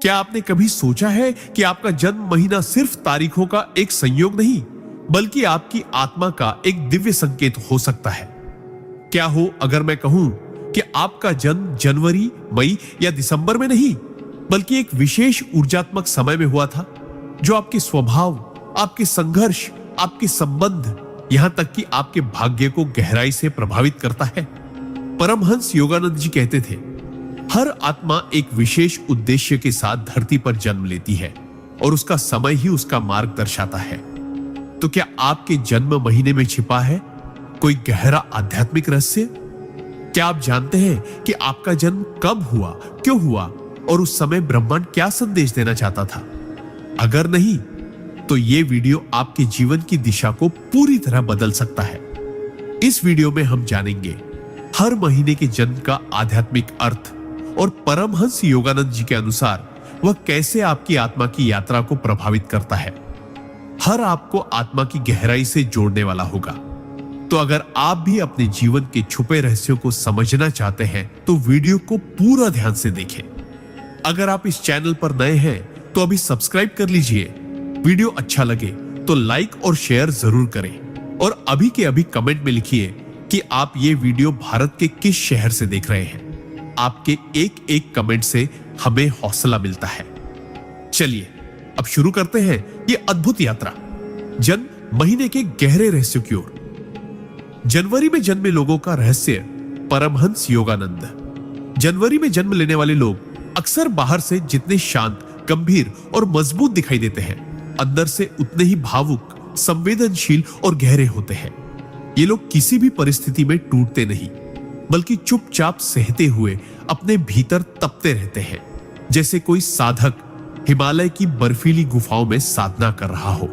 क्या आपने कभी सोचा है कि आपका जन्म महीना सिर्फ तारीखों का एक संयोग नहीं, बल्कि आपकी आत्मा का एक दिव्य संकेत हो सकता है? क्या हो अगर मैं कहूं कि आपका जन्म जनवरी, मई या दिसंबर में नहीं, बल्कि एक विशेष ऊर्जात्मक समय में हुआ था, जो आपके स्वभाव, आपके संघर्ष, आपके संबंध, यहां तक कि आपके भाग्य को गहराई से प्रभावित करता है? परमहंस योगानंद जी कहते थे, हर आत्मा एक विशेष उद्देश्य के साथ धरती पर जन्म लेती है और उसका समय ही उसका मार्ग दर्शाता है। तो क्या आपके जन्म महीने में छिपा है कोई गहरा आध्यात्मिक रहस्य? क्या आप जानते हैं कि आपका जन्म कब हुआ, क्यों हुआ और उस समय ब्रह्मांड क्या संदेश देना चाहता था? अगर नहीं, तो यह वीडियो आपके जीवन की दिशा को पूरी तरह बदल सकता है। इस वीडियो में हम जानेंगे हर महीने के जन्म का आध्यात्मिक अर्थ और परमहंस योगानंद जी के अनुसार वह कैसे आपकी आत्मा की यात्रा को प्रभावित करता है। हर आपको आत्मा की गहराई से जोड़ने वाला होगा। तो अगर आप भी अपने जीवन के छुपे रहस्यों को समझना चाहते हैं तो वीडियो को पूरा ध्यान से देखें। अगर आप इस चैनल पर नए हैं तो अभी सब्सक्राइब कर लीजिए। वीडियो अच्छा लगे तो लाइक और शेयर जरूर करें और अभी के अभी कमेंट में लिखिए कि आप ये वीडियो भारत के किस शहर से देख रहे हैं। आपके एक एक कमेंट से हमें हौसला मिलता है। चलिए अब शुरू करते हैं ये अद्भुत यात्रा जन्म महीने के गहरे रहस्यों की ओर। जनवरी में जन्मे लोगों का रहस्य। परमहंस योगानंद। जनवरी में जन्म लेने वाले लोग अक्सर बाहर से जितने शांत, गंभीर और मजबूत दिखाई देते हैं, अंदर से उतने ही भावुक, संवेदनशील और गहरे होते हैं। ये लोग किसी भी परिस्थिति में टूटते नहीं, बल्कि चुपचाप सहते हुए अपने भीतर तपते रहते हैं, जैसे कोई साधक हिमालय की बर्फीली गुफाओं में साधना कर रहा हो।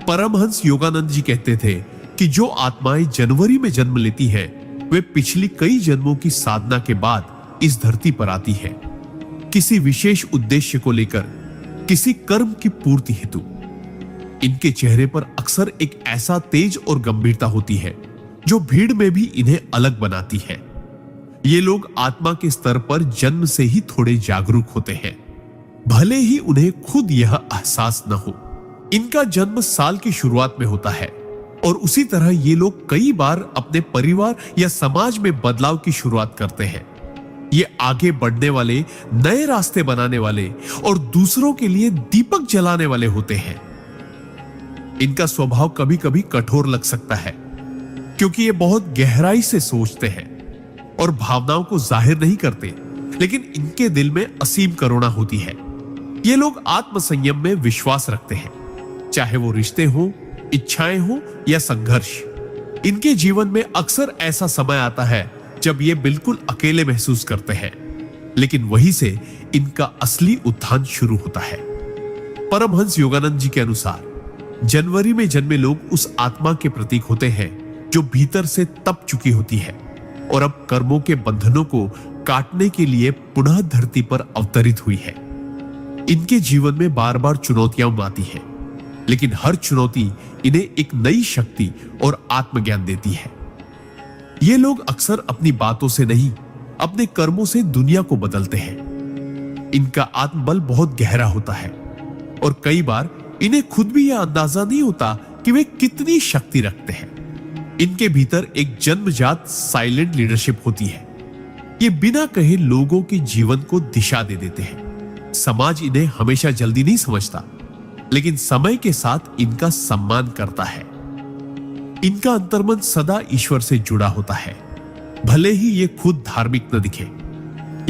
परमहंस योगानंद जी कहते थे कि जो आत्माएं जनवरी में जन्म लेती हैं, वे पिछली कई जन्मों की साधना के बाद इस धरती पर आती हैं, किसी विशेष उद्देश्य को लेकर, किसी कर्म की पूर्ति हेतु। इनके चेहरे पर अक्सर एक ऐसा तेज और गंभीरता होती है जो भीड़ में भी इन्हें अलग बनाती है। ये लोग आत्मा के स्तर पर जन्म से ही थोड़े जागरूक होते हैं, भले ही उन्हें खुद यह एहसास न हो। इनका जन्म साल की शुरुआत में होता है और उसी तरह ये लोग कई बार अपने परिवार या समाज में बदलाव की शुरुआत करते हैं। ये आगे बढ़ने वाले, नए रास्ते बनाने वाले और दूसरों के लिए दीपक जलाने वाले होते हैं। इनका स्वभाव कभी कभी कठोर लग सकता है, क्योंकि ये बहुत गहराई से सोचते हैं और भावनाओं को जाहिर नहीं करते, लेकिन इनके दिल में असीम करुणा होती है। ये लोग आत्मसंयम में विश्वास रखते हैं, चाहे वो रिश्ते हो, इच्छाएं हो या संघर्ष। इनके जीवन में अक्सर ऐसा समय आता है जब ये बिल्कुल अकेले महसूस करते हैं, लेकिन वहीं से इनका असली उत्थान शुरू होता है। परमहंस योगानंद जी के अनुसार जनवरी में जन्मे लोग उस आत्मा के प्रतीक होते हैं जो भीतर से तप चुकी होती है और अब कर्मों के बंधनों को काटने के लिए पुनः धरती पर अवतरित हुई है। इनके जीवन में बार बार चुनौतियां आती हैं, लेकिन हर चुनौती इन्हें एक नई शक्ति और आत्मज्ञान देती है। ये लोग अक्सर अपनी बातों से नहीं, अपने कर्मों से दुनिया को बदलते हैं। इनका आत्मबल बहुत गहरा होता है और कई बार इन्हें खुद भी यह अंदाजा नहीं होता कि वे कितनी शक्ति रखते हैं। इनके भीतर एक जन्मजात साइलेंट लीडरशिप होती है। ये बिना कहे लोगों के जीवन को दिशा दे देते हैं। समाज इन्हें हमेशा जल्दी नहीं समझता, लेकिन समय के साथ इनका सम्मान करता है। इनका अंतर्मन सदा ईश्वर से जुड़ा होता है, भले ही ये खुद धार्मिक न दिखे।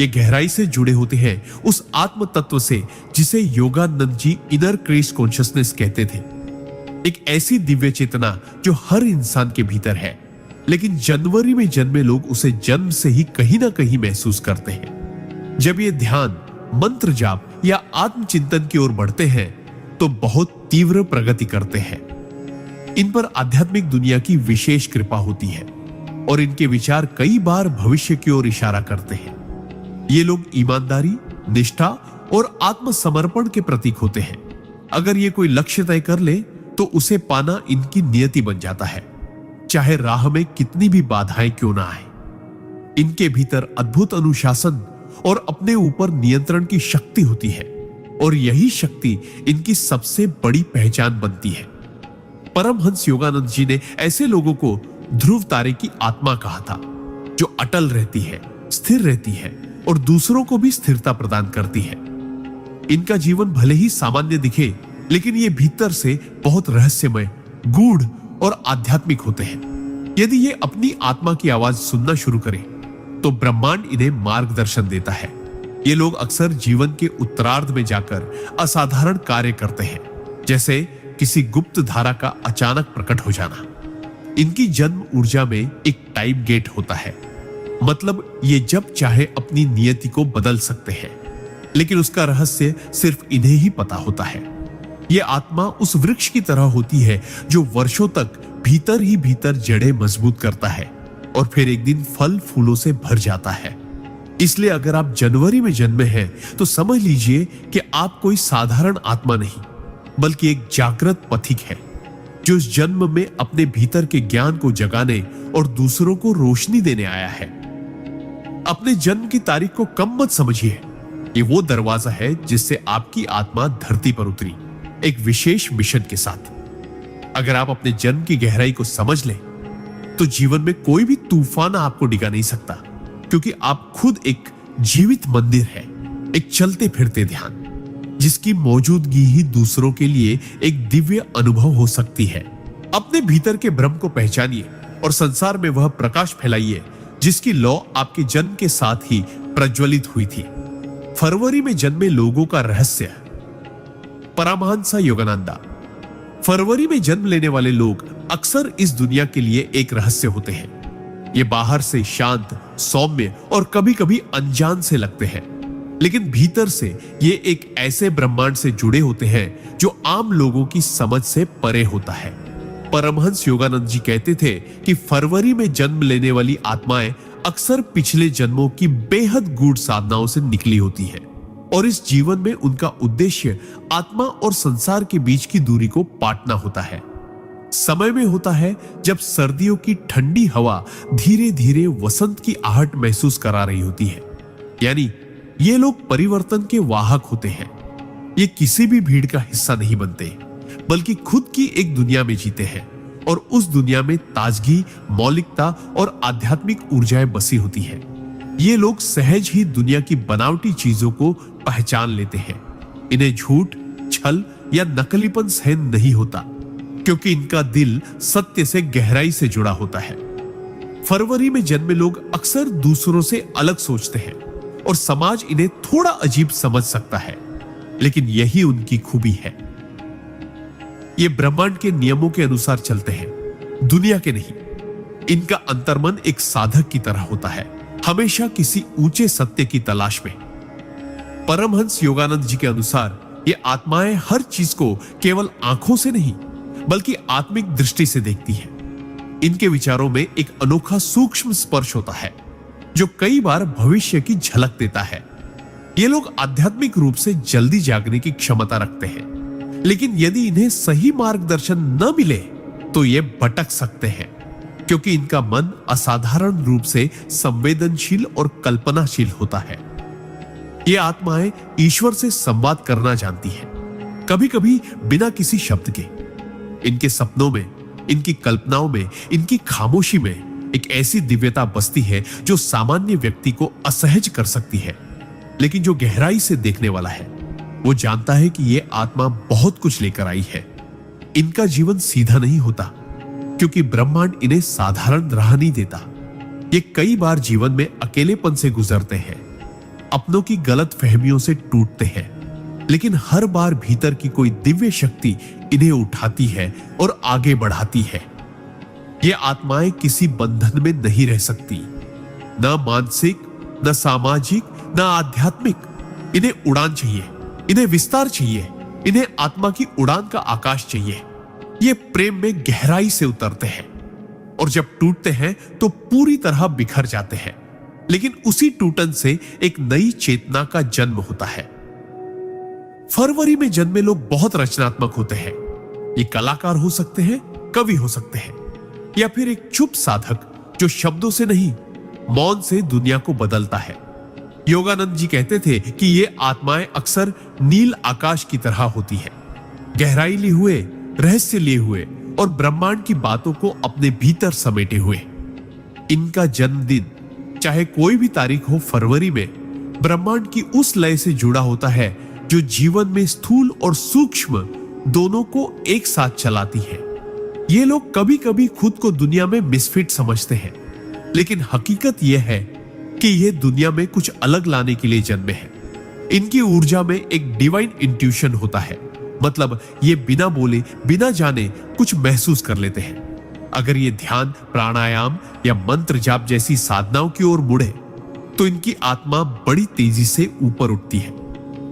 ये गहराई से जुड़े होते हैं उस आत्म तत्व से जिसे Yogananda ji inner Christ consciousness कहते थे। एक ऐसी दिव्य चेतना जो हर इंसान के भीतर है, लेकिन जनवरी में जन्मे लोग उसे जन्म से ही कहीं ना कहीं महसूस करते हैं। जब ये ध्यान, मंत्र जाप या आत्मचिंतन की ओर बढ़ते हैं तो बहुत तीव्र प्रगति करते हैं। इन पर आध्यात्मिक दुनिया की विशेष कृपा होती है और इनके विचार कई बार भविष्य की ओर इशारा करते हैं। ये लोग ईमानदारी, निष्ठा और आत्मसमर्पण के प्रतीक होते हैं। अगर ये कोई लक्ष्य तय कर ले तो उसे पाना इनकी नियति बन जाता है, चाहे राह में कितनी भी बाधाएं क्यों ना आए। इनके भीतर अद्भुत अनुशासन और अपने ऊपर नियंत्रण की शक्ति होती है। और यही शक्ति इनकी सबसे बड़ी पहचान बनती है। परमहंस योगानंद जी ने ऐसे लोगों को ध्रुव तारे की आत्मा कहा था, जो अटल रहती है, स्थिर रहती है और दूसरों को भी स्थिरता प्रदान करती है। इनका जीवन भले ही सामान्य दिखे, लेकिन ये भीतर से बहुत रहस्यमय, गूढ़ और आध्यात्मिक होते हैं। यदि ये अपनी आत्मा की आवाज सुनना शुरू करें, तो ब्रह्मांड इन्हें मार्गदर्शन देता है। ये लोग अक्सर जीवन के उत्तरार्ध में जाकर असाधारण कार्य करते हैं, जैसे किसी गुप्त धारा का अचानक प्रकट हो जाना। इनकी जन्म ऊर्जा में एक टाइम गेट होता है, मतलब ये जब चाहे अपनी नियति को बदल सकते हैं, लेकिन उसका रहस्य सिर्फ इन्हें ही पता होता है। ये आत्मा उस वृक्ष की तरह होती है जो वर्षों तक भीतर ही भीतर जड़ें मजबूत करता है और फिर एक दिन फल फूलों से भर जाता है। इसलिए अगर आप जनवरी में जन्मे हैं, तो समझ लीजिए कि आप कोई साधारण आत्मा नहीं, बल्कि एक जागृत पथिक है, जो इस जन्म में अपने भीतर के ज्ञान को जगाने और दूसरों को रोशनी देने आया है। अपने जन्म की तारीख को कम मत समझिए। ये वो दरवाजा है जिससे आपकी आत्मा धरती पर उतरी, एक विशेष मिशन के साथ। अगर आप अपने जन्म की गहराई को समझ लें, तो जीवन में कोई भी तूफान आपको डिगा नहीं सकता, क्योंकि आप खुद एक जीवित मंदिर है, एक चलते फिरते ध्यान, जिसकी मौजूदगी ही दूसरों के लिए एक दिव्य अनुभव हो सकती है। अपने भीतर के ब्रह्म को पहचानिए और संसार में वह प्रकाश फैलाइए जिसकी लौ आपके जन्म के साथ ही प्रज्वलित हुई थी। फरवरी में जन्मे लोगों का रहस्य। परमहंस योगानंदा। फरवरी में जन्म लेने वाले लोग अक्सर इस दुनिया के लिए एक रहस्य होते हैं। ये बाहर से शांत, सौम्य और कभी-कभी अनजान से लगते हैं, लेकिन भीतर से ये एक ऐसे ब्रह्मांड से जुड़े होते हैं जो आम लोगों की समझ से परे होता है। परमहंस योगानंद जी कहते थे कि फरवरी में जन्म लेने वाली आत्माएं अक्सर पिछले जन्मों की बेहद गूढ़ साधनाओं से निकली होती है और इस जीवन में उनका उद्देश्य आत्मा और संसार के बीच की दूरी को पाटना होता है। समय में होता है जब सर्दियों की ठंडी हवा धीरे धीरे वसंत की आहट महसूस करा रही होती है। यानी ये लोग परिवर्तन के वाहक होते हैं। ये किसी भी भीड़ का हिस्सा नहीं बनते, बल्कि खुद की एक दुनिया में जीते हैं और उस दुनिया में ताजगी, मौलिकता और आध्यात्मिक ऊर्जाएं बसी होती है। ये लोग सहज ही दुनिया की बनावटी चीजों को पहचान लेते हैं। इन्हें झूठ, छल या नकलीपन सहन नहीं होता, क्योंकि इनका दिल सत्य से गहराई से जुड़ा होता है। फरवरी में जन्मे लोग अक्सर दूसरों से अलग सोचते हैं और समाज इन्हें थोड़ा अजीब समझ सकता है, लेकिन यही उनकी खूबी है। ये ब्रह्मांड के नियमों के अनुसार चलते हैं, दुनिया के नहीं। इनका अंतर्मन एक साधक की तरह होता है, हमेशा किसी ऊंचे सत्य की तलाश में। परमहंस योगानंद जी के अनुसार ये आत्माएं हर चीज को केवल आंखों से नहीं, बल्कि आत्मिक दृष्टि से देखती हैं। इनके विचारों में एक अनोखा सूक्ष्म स्पर्श होता है, जो कई बार भविष्य की झलक देता है। ये लोग आध्यात्मिक रूप से जल्दी जागने की क्षमता रखते हैं, लेकिन यदि इन्हें सही मार्गदर्शन न मिले तो ये भटक सकते हैं, क्योंकि इनका मन असाधारण रूप से संवेदनशील और कल्पनाशील होता है। ये आत्माएं ईश्वर से संवाद करना जानती हैं, कभी-कभी बिना किसी शब्द के। इनके सपनों में, इनकी कल्पनाओं में, इनकी खामोशी में एक ऐसी दिव्यता बसती है जो सामान्य व्यक्ति को असहज कर सकती है। लेकिन जो गहराई से देखने वाला है, वो जानता है कि ये आत्मा बहुत कुछ लेकर आई है। इनका जीवन सीधा नहीं होता, क्योंकि ब्रह्मांड इन्हें साधारण राह नहीं देता। ये कई बार जीवन में अकेलेपन से गुजरते हैं, अपनों की गलत फहमियों से टूटते हैं, लेकिन हर बार भीतर की कोई दिव्य शक्ति इन्हें उठाती है और आगे बढ़ाती है। ये आत्माएं किसी बंधन में नहीं रह सकती, न मानसिक, न सामाजिक, न आध्यात्मिक। इन्हें उड़ान चाहिए, इन्हें विस्तार चाहिए, इन्हें आत्मा की उड़ान का आकाश चाहिए। ये प्रेम में गहराई से उतरते हैं और जब टूटते हैं तो पूरी तरह बिखर जाते हैं, लेकिन उसी टूटन से एक नई चेतना का जन्म होता है। फरवरी में जन्मे लोग बहुत रचनात्मक होते हैं। ये कलाकार हो सकते हैं, कवि हो सकते हैं, या फिर एक चुप साधक जो शब्दों से नहीं, मौन से दुनिया को बदलता है। योगानंद जी कहते थे कि ये आत्माएं अक्सर नील आकाश की तरह होती है, गहराई लिए हुए, रहस्य लिए हुए और ब्रह्मांड की बातों को अपने भीतर समेटे हुए। इनका जन्मदिन चाहे कोई भी तारीख हो फरवरी में, ब्रह्मांड की उस लय से जुड़ा होता है जो जीवन में स्थूल और सूक्ष्म दोनों को एक साथ चलाती है। ये लोग कभी कभी खुद को दुनिया में मिसफिट समझते हैं, लेकिन हकीकत यह है कि ये दुनिया में कुछ अलग लाने के लिए जन्मे हैं। इनकी ऊर्जा में एक डिवाइन इंट्यूशन होता है, मतलब ये बिना बोले बिना जाने कुछ महसूस कर लेते हैं। अगर ये ध्यान, प्राणायाम या मंत्र जाप जैसी साधनाओं की ओर मुड़े तो इनकी आत्मा बड़ी तेजी से ऊपर उठती है।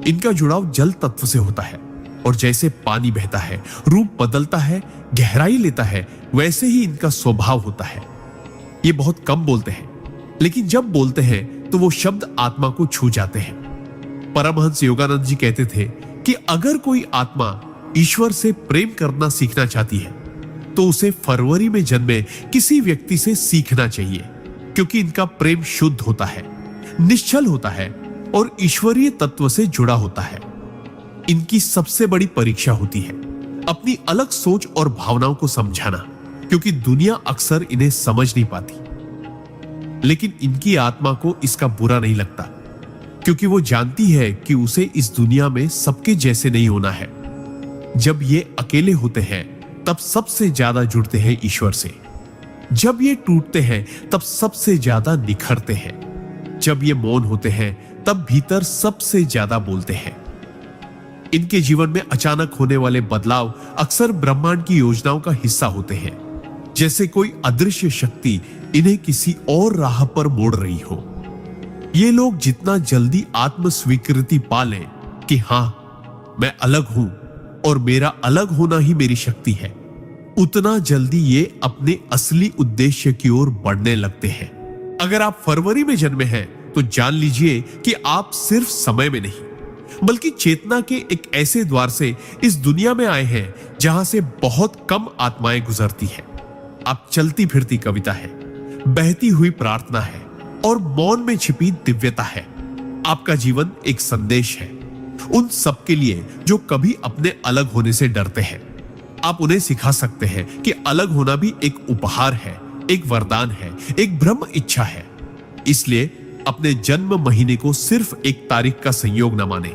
इनका जुड़ाव जल तत्व से होता है और जैसे पानी बहता है, रूप बदलता है, गहराई लेता है, वैसे ही इनका स्वभाव होता है। ये बहुत कम बोलते हैं, लेकिन जब बोलते हैं तो वो शब्द आत्मा को छू जाते हैं। परमहंस योगानंद जी कहते थे कि अगर कोई आत्मा ईश्वर से प्रेम करना सीखना चाहती है तो उसे फरवरी में जन्मे किसी व्यक्ति से सीखना चाहिए, क्योंकि इनका प्रेम शुद्ध होता है, निश्चल होता है और ईश्वरीय तत्व से जुड़ा होता है। इनकी सबसे बड़ी परीक्षा होती है अपनी अलग सोच और भावनाओं को समझाना, क्योंकि दुनिया अक्सर इन्हें समझ नहीं पाती। लेकिन इनकी आत्मा को इसका बुरा नहीं लगता, क्योंकि वो जानती है कि उसे इस दुनिया में सबके जैसे नहीं होना है। जब ये अकेले होते हैं तब सबसे ज्यादा जुड़ते हैं ईश्वर से। जब ये टूटते हैं तब सबसे ज्यादा निखरते हैं। जब ये मौन होते हैं तब भीतर सबसे ज्यादा बोलते हैं। इनके जीवन में अचानक होने वाले बदलाव अक्सर ब्रह्मांड की योजनाओं का हिस्सा होते हैं, जैसे कोई अदृश्य शक्ति इन्हें किसी और राह पर मोड़ रही हो। ये लोग जितना जल्दी आत्म स्वीकृति पा लें कि हां, मैं अलग हूं और मेरा अलग होना ही मेरी शक्ति है, उतना जल्दी ये अपने असली उद्देश्य की ओर बढ़ने लगते हैं। अगर आप फरवरी में जन्मे हैं तो जान लीजिए कि आप सिर्फ समय में नहीं, बल्कि चेतना के एक ऐसे द्वार से इस दुनिया में आए हैं जहां से बहुत कम आत्माएं गुजरती हैं। आप चलती फिरती कविता है, बहती हुई प्रार्थना है और मौन में छिपी दिव्यता है। आपका जीवन एक संदेश है उन सबके लिए जो कभी अपने अलग होने से डरते हैं। आप उन्हें सिखा सकते हैं कि अलग होना भी एक उपहार है, एक वरदान है, एक ब्रह्म इच्छा है। इसलिए अपने जन्म महीने को सिर्फ एक तारीख का संयोग न माने।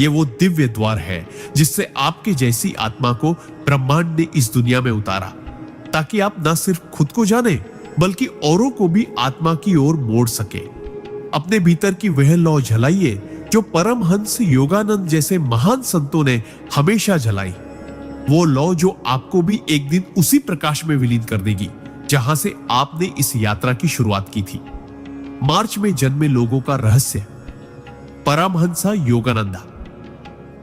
ये वो दिव्य द्वार है जिससे आपके जैसी आत्मा को ब्रह्मांड ने इस दुनिया में उतारा, ताकि आप न सिर्फ खुद को जाने बल्कि औरों को भी आत्मा की ओर मोड़ सके। अपने भीतर की वह लौ जलाइए जो परमहंस योगानंद जैसे महान संतों ने हमेशा जलाई। वो लौ जो आपको भी एक दिन उसी प्रकाश में विलीन कर देगी जहां से आपने इस यात्रा की शुरुआत की थी। मार्च में जन्मे लोगों का रहस्य। परमहंसा योगानंदा।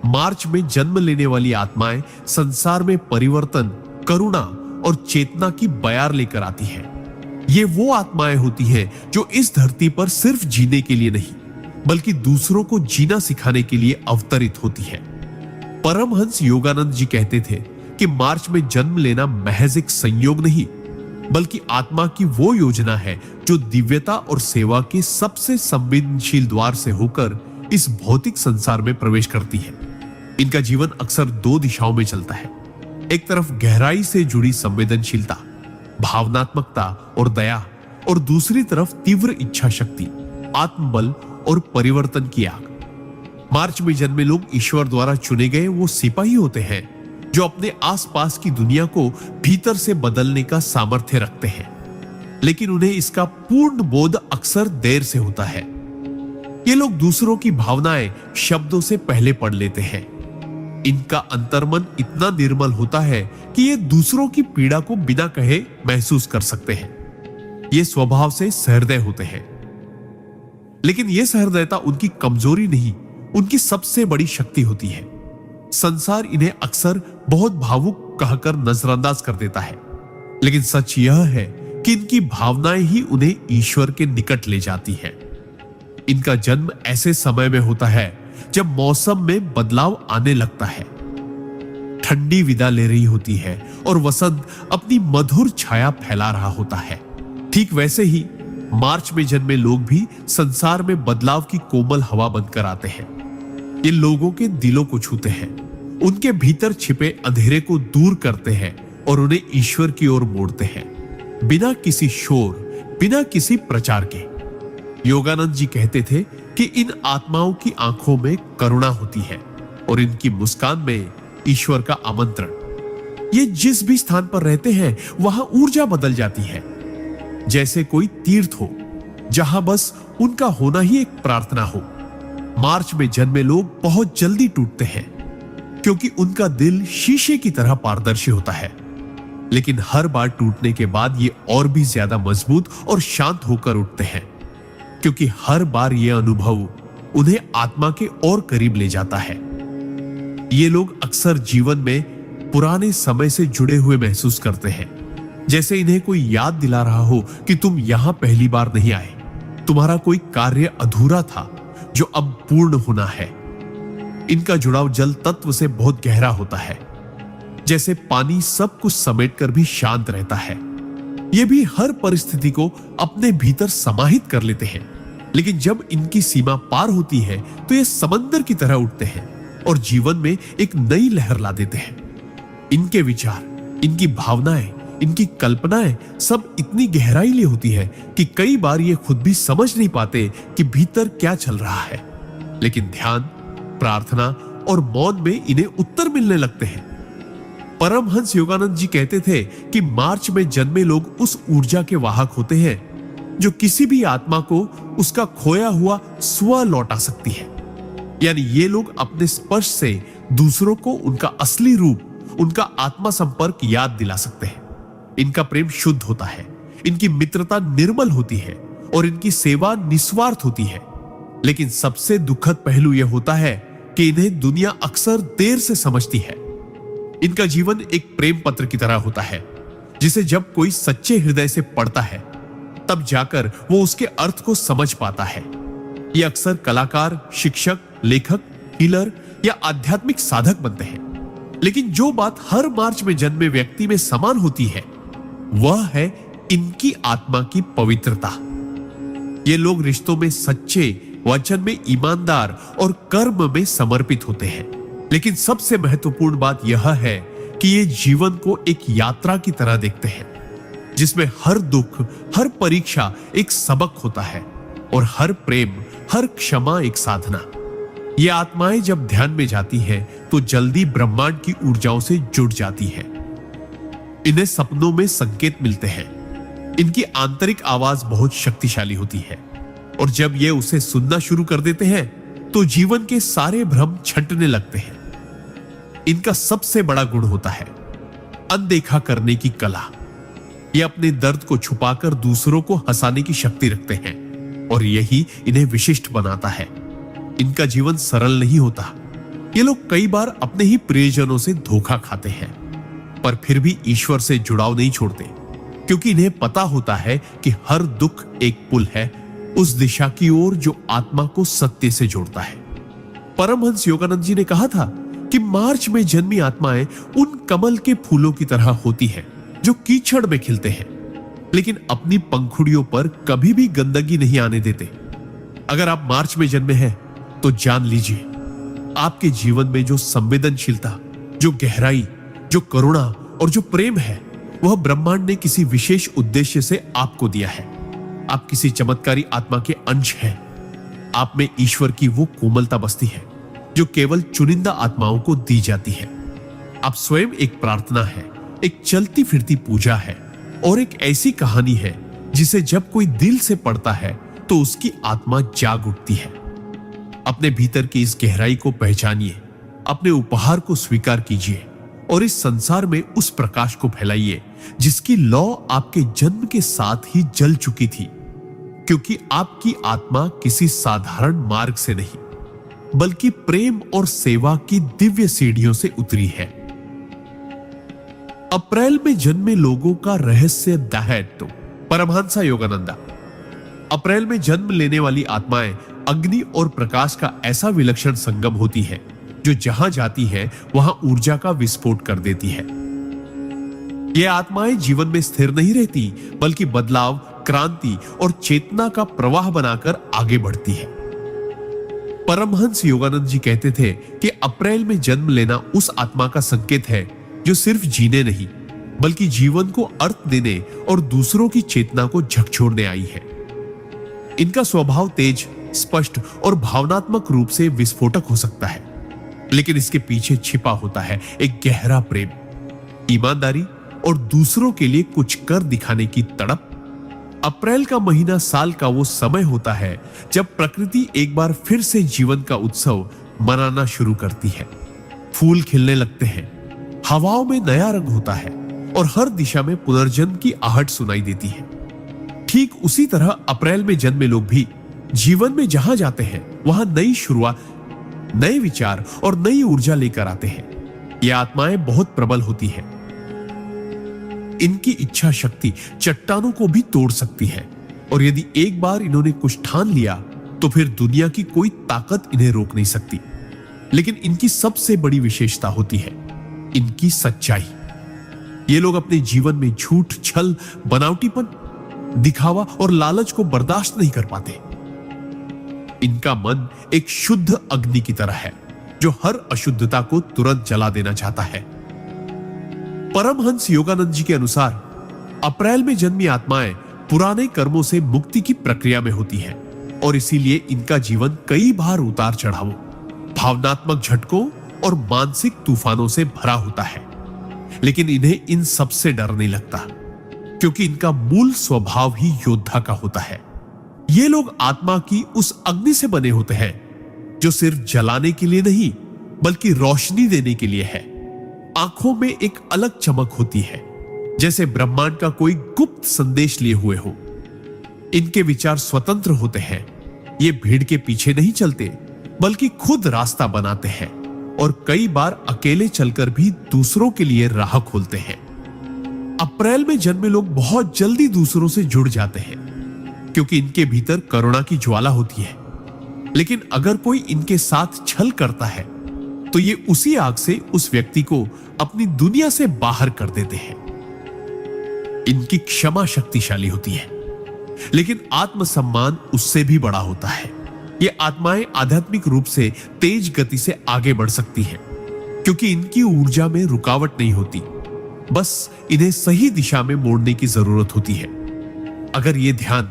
मार्च में जन्म लेने वाली आत्माएं संसार में परिवर्तन, करुणा और चेतना की बयार लेकर आती हैं। ये वो आत्माएं होती हैं जो इस धरती पर सिर्फ जीने के लिए नहीं, बल्कि दूसरों को जीना सिखाने के लिए अवतरित होती है। परमहंस योगानंद जी कहते थे कि मार्च में जन्म लेना महज एक संयोग नहीं, बल्कि आत्मा की वो योजना है जो दिव्यता और सेवा के सबसे संवेदनशील द्वार से होकर इस भौतिक संसार में प्रवेश करती है। इनका जीवन अक्सर दो दिशाओं में चलता है। एक तरफ गहराई से जुड़ी संवेदनशीलता, भावनात्मकता और दया, और दूसरी तरफ तीव्र इच्छा शक्ति, आत्मबल और परिवर्तन की आग। मार्च में जन्मे लोग ईश्वर द्वारा चुने गए वो सिपाही होते हैं जो अपने आसपास की दुनिया को भीतर से बदलने का सामर्थ्य रखते हैं, लेकिन उन्हें इसका पूर्ण बोध अक्सर देर से होता है। ये लोग दूसरों की भावनाएं शब्दों से पहले पढ़ लेते हैं। इनका अंतर्मन इतना निर्मल होता है कि ये दूसरों की पीड़ा को बिना कहे महसूस कर सकते हैं। ये स्वभाव से सहृदय होते हैं, लेकिन यह सहृदयता उनकी कमजोरी नहीं, उनकी सबसे बड़ी शक्ति होती है। संसार इन्हें अक्सर बहुत भावुक कहकर नजरअंदाज कर देता है, लेकिन सच यह है कि इनकी भावनाएं ही उन्हें ईश्वर के निकट ले जाती हैं। इनका जन्म ऐसे समय में होता है जब मौसम में बदलाव आने लगता है। ठंडी विदा ले रही होती है और वसंत अपनी मधुर छाया फैला रहा होता है। ठीक वैसे ही मार्च में जन्मे लोग भी संसार में बदलाव की कोमल हवा बनकर आते हैं। ये लोगों के दिलों को छूते हैं, उनके भीतर छिपे अंधेरे को दूर करते हैं और उन्हें ईश्वर की ओर मोड़ते हैं, बिना किसी शोर, बिना किसी प्रचार के। योगानंद जी कहते थे कि इन आत्माओं की आंखों में करुणा होती है और इनकी मुस्कान में ईश्वर का आमंत्रण। ये जिस भी स्थान पर रहते हैं वहां ऊर्जा बदल जाती है, जैसे कोई तीर्थ हो जहां बस उनका होना ही एक प्रार्थना हो। मार्च में जन्मे लोग बहुत जल्दी टूटते हैं क्योंकि उनका दिल शीशे की तरह पारदर्शी होता है, लेकिन हर बार टूटने के बाद ये और भी ज्यादा मजबूत और शांत होकर उठते हैं, क्योंकि हर बार यह अनुभव उन्हें आत्मा के और करीब ले जाता है। ये लोग अक्सर जीवन में पुराने समय से जुड़े हुए महसूस करते हैं, जैसे इन्हें कोई याद दिला रहा हो कि तुम यहां पहली बार नहीं आए, तुम्हारा कोई कार्य अधूरा था जो अब पूर्ण होना है। इनका जुड़ाव जल तत्व से बहुत गहरा होता है, जैसे पानी सब कुछ समेटकर भी शांत रहता है। ये भी हर परिस्थिति को अपने भीतर समाहित कर लेते हैं, लेकिन जब इनकी सीमा पार होती है तो ये समंदर की तरह उठते हैं और जीवन में एक नई लहर ला देते हैं। इनके विचार, इनकी भावनाएं, इनकी कल्पनाएं सब इतनी गहराई ले होती है कि कई बार ये खुद भी समझ नहीं पाते कि भीतर क्या चल रहा है, लेकिन ध्यान, प्रार्थना और मौन में इन्हें उत्तर मिलने लगते हैं। परमहंस योगानंद जी कहते थे कि मार्च में जन्मे लोग उस ऊर्जा के वाहक होते हैं जो किसी भी आत्मा को उसका खोया हुआ स्व लौटा सकती है। यानी ये लोग अपने स्पर्श से दूसरों को उनका असली रूप, उनका आत्मा संपर्क याद दिला सकते हैं। इनका प्रेम शुद्ध होता है, इनकी मित्रता निर्मल होती है और इनकी सेवा निस्वार्थ होती है। लेकिन सबसे दुखद पहलू यह होता है कि इन्हें दुनिया अक्सर देर से समझती है। इनका जीवन एक प्रेम पत्र की तरह होता है, जिसे जब कोई सच्चे हृदय से पढ़ता है तब जाकर वो उसके अर्थ को समझ पाता है। ये अक्सर कलाकार, शिक्षक, लेखक, हीलर या आध्यात्मिक साधक बनते हैं, लेकिन जो बात हर मार्च में जन्मे व्यक्ति में समान होती है वह है इनकी आत्मा की पवित्रता। ये लोग रिश्तों में सच्चे, वचन में ईमानदार और कर्म में समर्पित होते हैं। लेकिन सबसे महत्वपूर्ण बात यह है कि ये जीवन को एक यात्रा की तरह देखते हैं, जिसमें हर दुख, हर परीक्षा एक सबक होता है और हर प्रेम, हर क्षमा एक साधना। ये आत्माएं जब ध्यान में जाती हैं तो जल्दी ब्रह्मांड की ऊर्जाओं से जुड़ जाती हैं। इन्हें सपनों में संकेत मिलते हैं। इनकी आंतरिक आवाज बहुत शक्तिशाली होती है और जब ये उसे सुनना शुरू कर देते हैं तो जीवन के सारे भ्रम छंटने लगते हैं। इनका सबसे बड़ा गुण होता है अनदेखा करने की कला। ये अपने दर्द को छुपाकर दूसरों को हंसाने की शक्ति रखते हैं और यही इन्हें विशिष्ट बनाता है। इनका जीवन सरल नहीं होता। ये लोग कई बार अपने ही प्रियजनों से धोखा खाते हैं, पर फिर भी ईश्वर से जुड़ाव नहीं छोड़ते, क्योंकि इन्हें पता होता है कि हर दुख एक पुल है उस दिशा की ओर जो आत्मा को सत्य से जोड़ता है। परमहंस योगानंद जी ने कहा था कि मार्च में जन्मी आत्माएं उन कमल के फूलों की तरह होती हैं जो कीचड़ में खिलते हैं, लेकिन अपनी पंखुड़ियों पर कभी भी गंदगी नहीं आने देते। अगर आप मार्च में जन्मे हैं तो जान लीजिए, आपके जीवन में जो संवेदनशीलता, जो गहराई, जो करुणा और जो प्रेम है, वह ब्रह्मांड ने किसी विशेष उद्देश्य से आपको दिया है। आप किसी चमत्कारी आत्मा के अंश हैं। आप में ईश्वर की वो कोमलता बसती है जो केवल चुनिंदा आत्माओं को दी जाती है। आप स्वयं एक प्रार्थना है, एक चलती फिरती पूजा है और एक ऐसी कहानी है जिसे जब कोई दिल से पढ़ता है तो उसकी आत्मा जाग उठती है। अपने भीतर की इस गहराई को पहचानिए, अपने उपहार को स्वीकार कीजिए और इस संसार में उस प्रकाश को फैलाइए जिसकी लौ आपके जन्म के साथ ही जल चुकी थी, क्योंकि आपकी आत्मा किसी साधारण मार्ग से नहीं बल्कि प्रेम और सेवा की दिव्य सीढ़ियों से उतरी है। अप्रैल में जन्मे लोगों का रहस्य दाहैतो। परमहंसा योगानंदा। अप्रैल में जन्म लेने वाली आत्माएं अग्नि और प्रकाश का ऐसा विलक्षण संगम होती है जो जहां जाती है वहां ऊर्जा का विस्फोट कर देती है। ये आत्माएं जीवन में स्थिर नहीं रहती बल्कि बदलाव, क्रांति और चेतना का प्रवाह बनाकर आगे बढ़ती है। परमहंस योगानंद जी कहते थे कि अप्रैल में जन्म लेना उस आत्मा का संकेत है जो सिर्फ जीने नहीं बल्कि जीवन को अर्थ देने और दूसरों की चेतना को झकझोरने आई है। इनका स्वभाव तेज, स्पष्ट और भावनात्मक रूप से विस्फोटक हो सकता है, लेकिन इसके पीछे छिपा होता है एक गहरा प्रेम, ईमानदारी और दूसरों के लिए कुछ कर दिखाने की तड़प। अप्रैल का महीना साल का वो समय होता है जब प्रकृति एक बार फिर से जीवन का उत्सव मनाना शुरू करती है। फूल खिलने लगते हैं, हवाओं में नया रंग होता है और हर दिशा में पुनर्जन्म की आहट सुनाई देती है। ठीक उसी तरह अप्रैल में जन्मे लोग भी जीवन में जहां जाते हैं वहां नई शुरुआत, नए विचार और नई ऊर्जा लेकर आते हैं। ये आत्माएं बहुत प्रबल होती हैं। इनकी इच्छा शक्ति चट्टानों को भी तोड़ सकती है और यदि एक बार इन्होंने कुछ ठान लिया तो फिर दुनिया की कोई ताकत इन्हें रोक नहीं सकती। लेकिन इनकी सबसे बड़ी विशेषता होती है इनकी सच्चाई। ये लोग अपने जीवन में झूठ, छल, बनावटीपन, दिखावा और लालच को बर्दाश्त नहीं कर पाते। इनका मन एक शुद्ध अग्नि की तरह है जो हर अशुद्धता को तुरंत जला देना चाहता है। परमहंस योगानंद जी के अनुसार अप्रैल में जन्मी आत्माएं पुराने कर्मों से मुक्ति की प्रक्रिया में होती हैं और इसीलिए इनका जीवन कई बार उतार चढ़ावों, भावनात्मक झटकों और मानसिक तूफानों से भरा होता है। लेकिन इन्हें इन सब से डर नहीं लगता क्योंकि इनका मूल स्वभाव ही योद्धा का होता है। ये लोग आत्मा की उस अग्नि से बने होते हैं जो सिर्फ जलाने के लिए नहीं बल्कि रोशनी देने के लिए है। आंखों में एक अलग चमक होती है, जैसे ब्रह्मांड का कोई गुप्त संदेश लिए हुए हो। इनके विचार स्वतंत्र होते हैं। ये भीड़ के पीछे नहीं चलते बल्कि खुद रास्ता बनाते हैं और कई बार अकेले चलकर भी दूसरों के लिए राह खोलते हैं। अप्रैल में जन्मे लोग बहुत जल्दी दूसरों से जुड़ जाते हैं क्योंकि इनके भीतर करुणा की ज्वाला होती है। लेकिन अगर कोई इनके साथ छल करता है तो ये उसी आग से उस व्यक्ति को अपनी दुनिया से बाहर कर देते हैं। इनकी क्षमा शक्तिशाली होती है, लेकिन आत्मसम्मान उससे भी बड़ा होता है। ये आत्माएं आध्यात्मिक रूप से तेज गति से आगे बढ़ सकती हैं क्योंकि इनकी ऊर्जा में रुकावट नहीं होती, बस इन्हें सही दिशा में मोड़ने की जरूरत होती है। अगर ये ध्यान,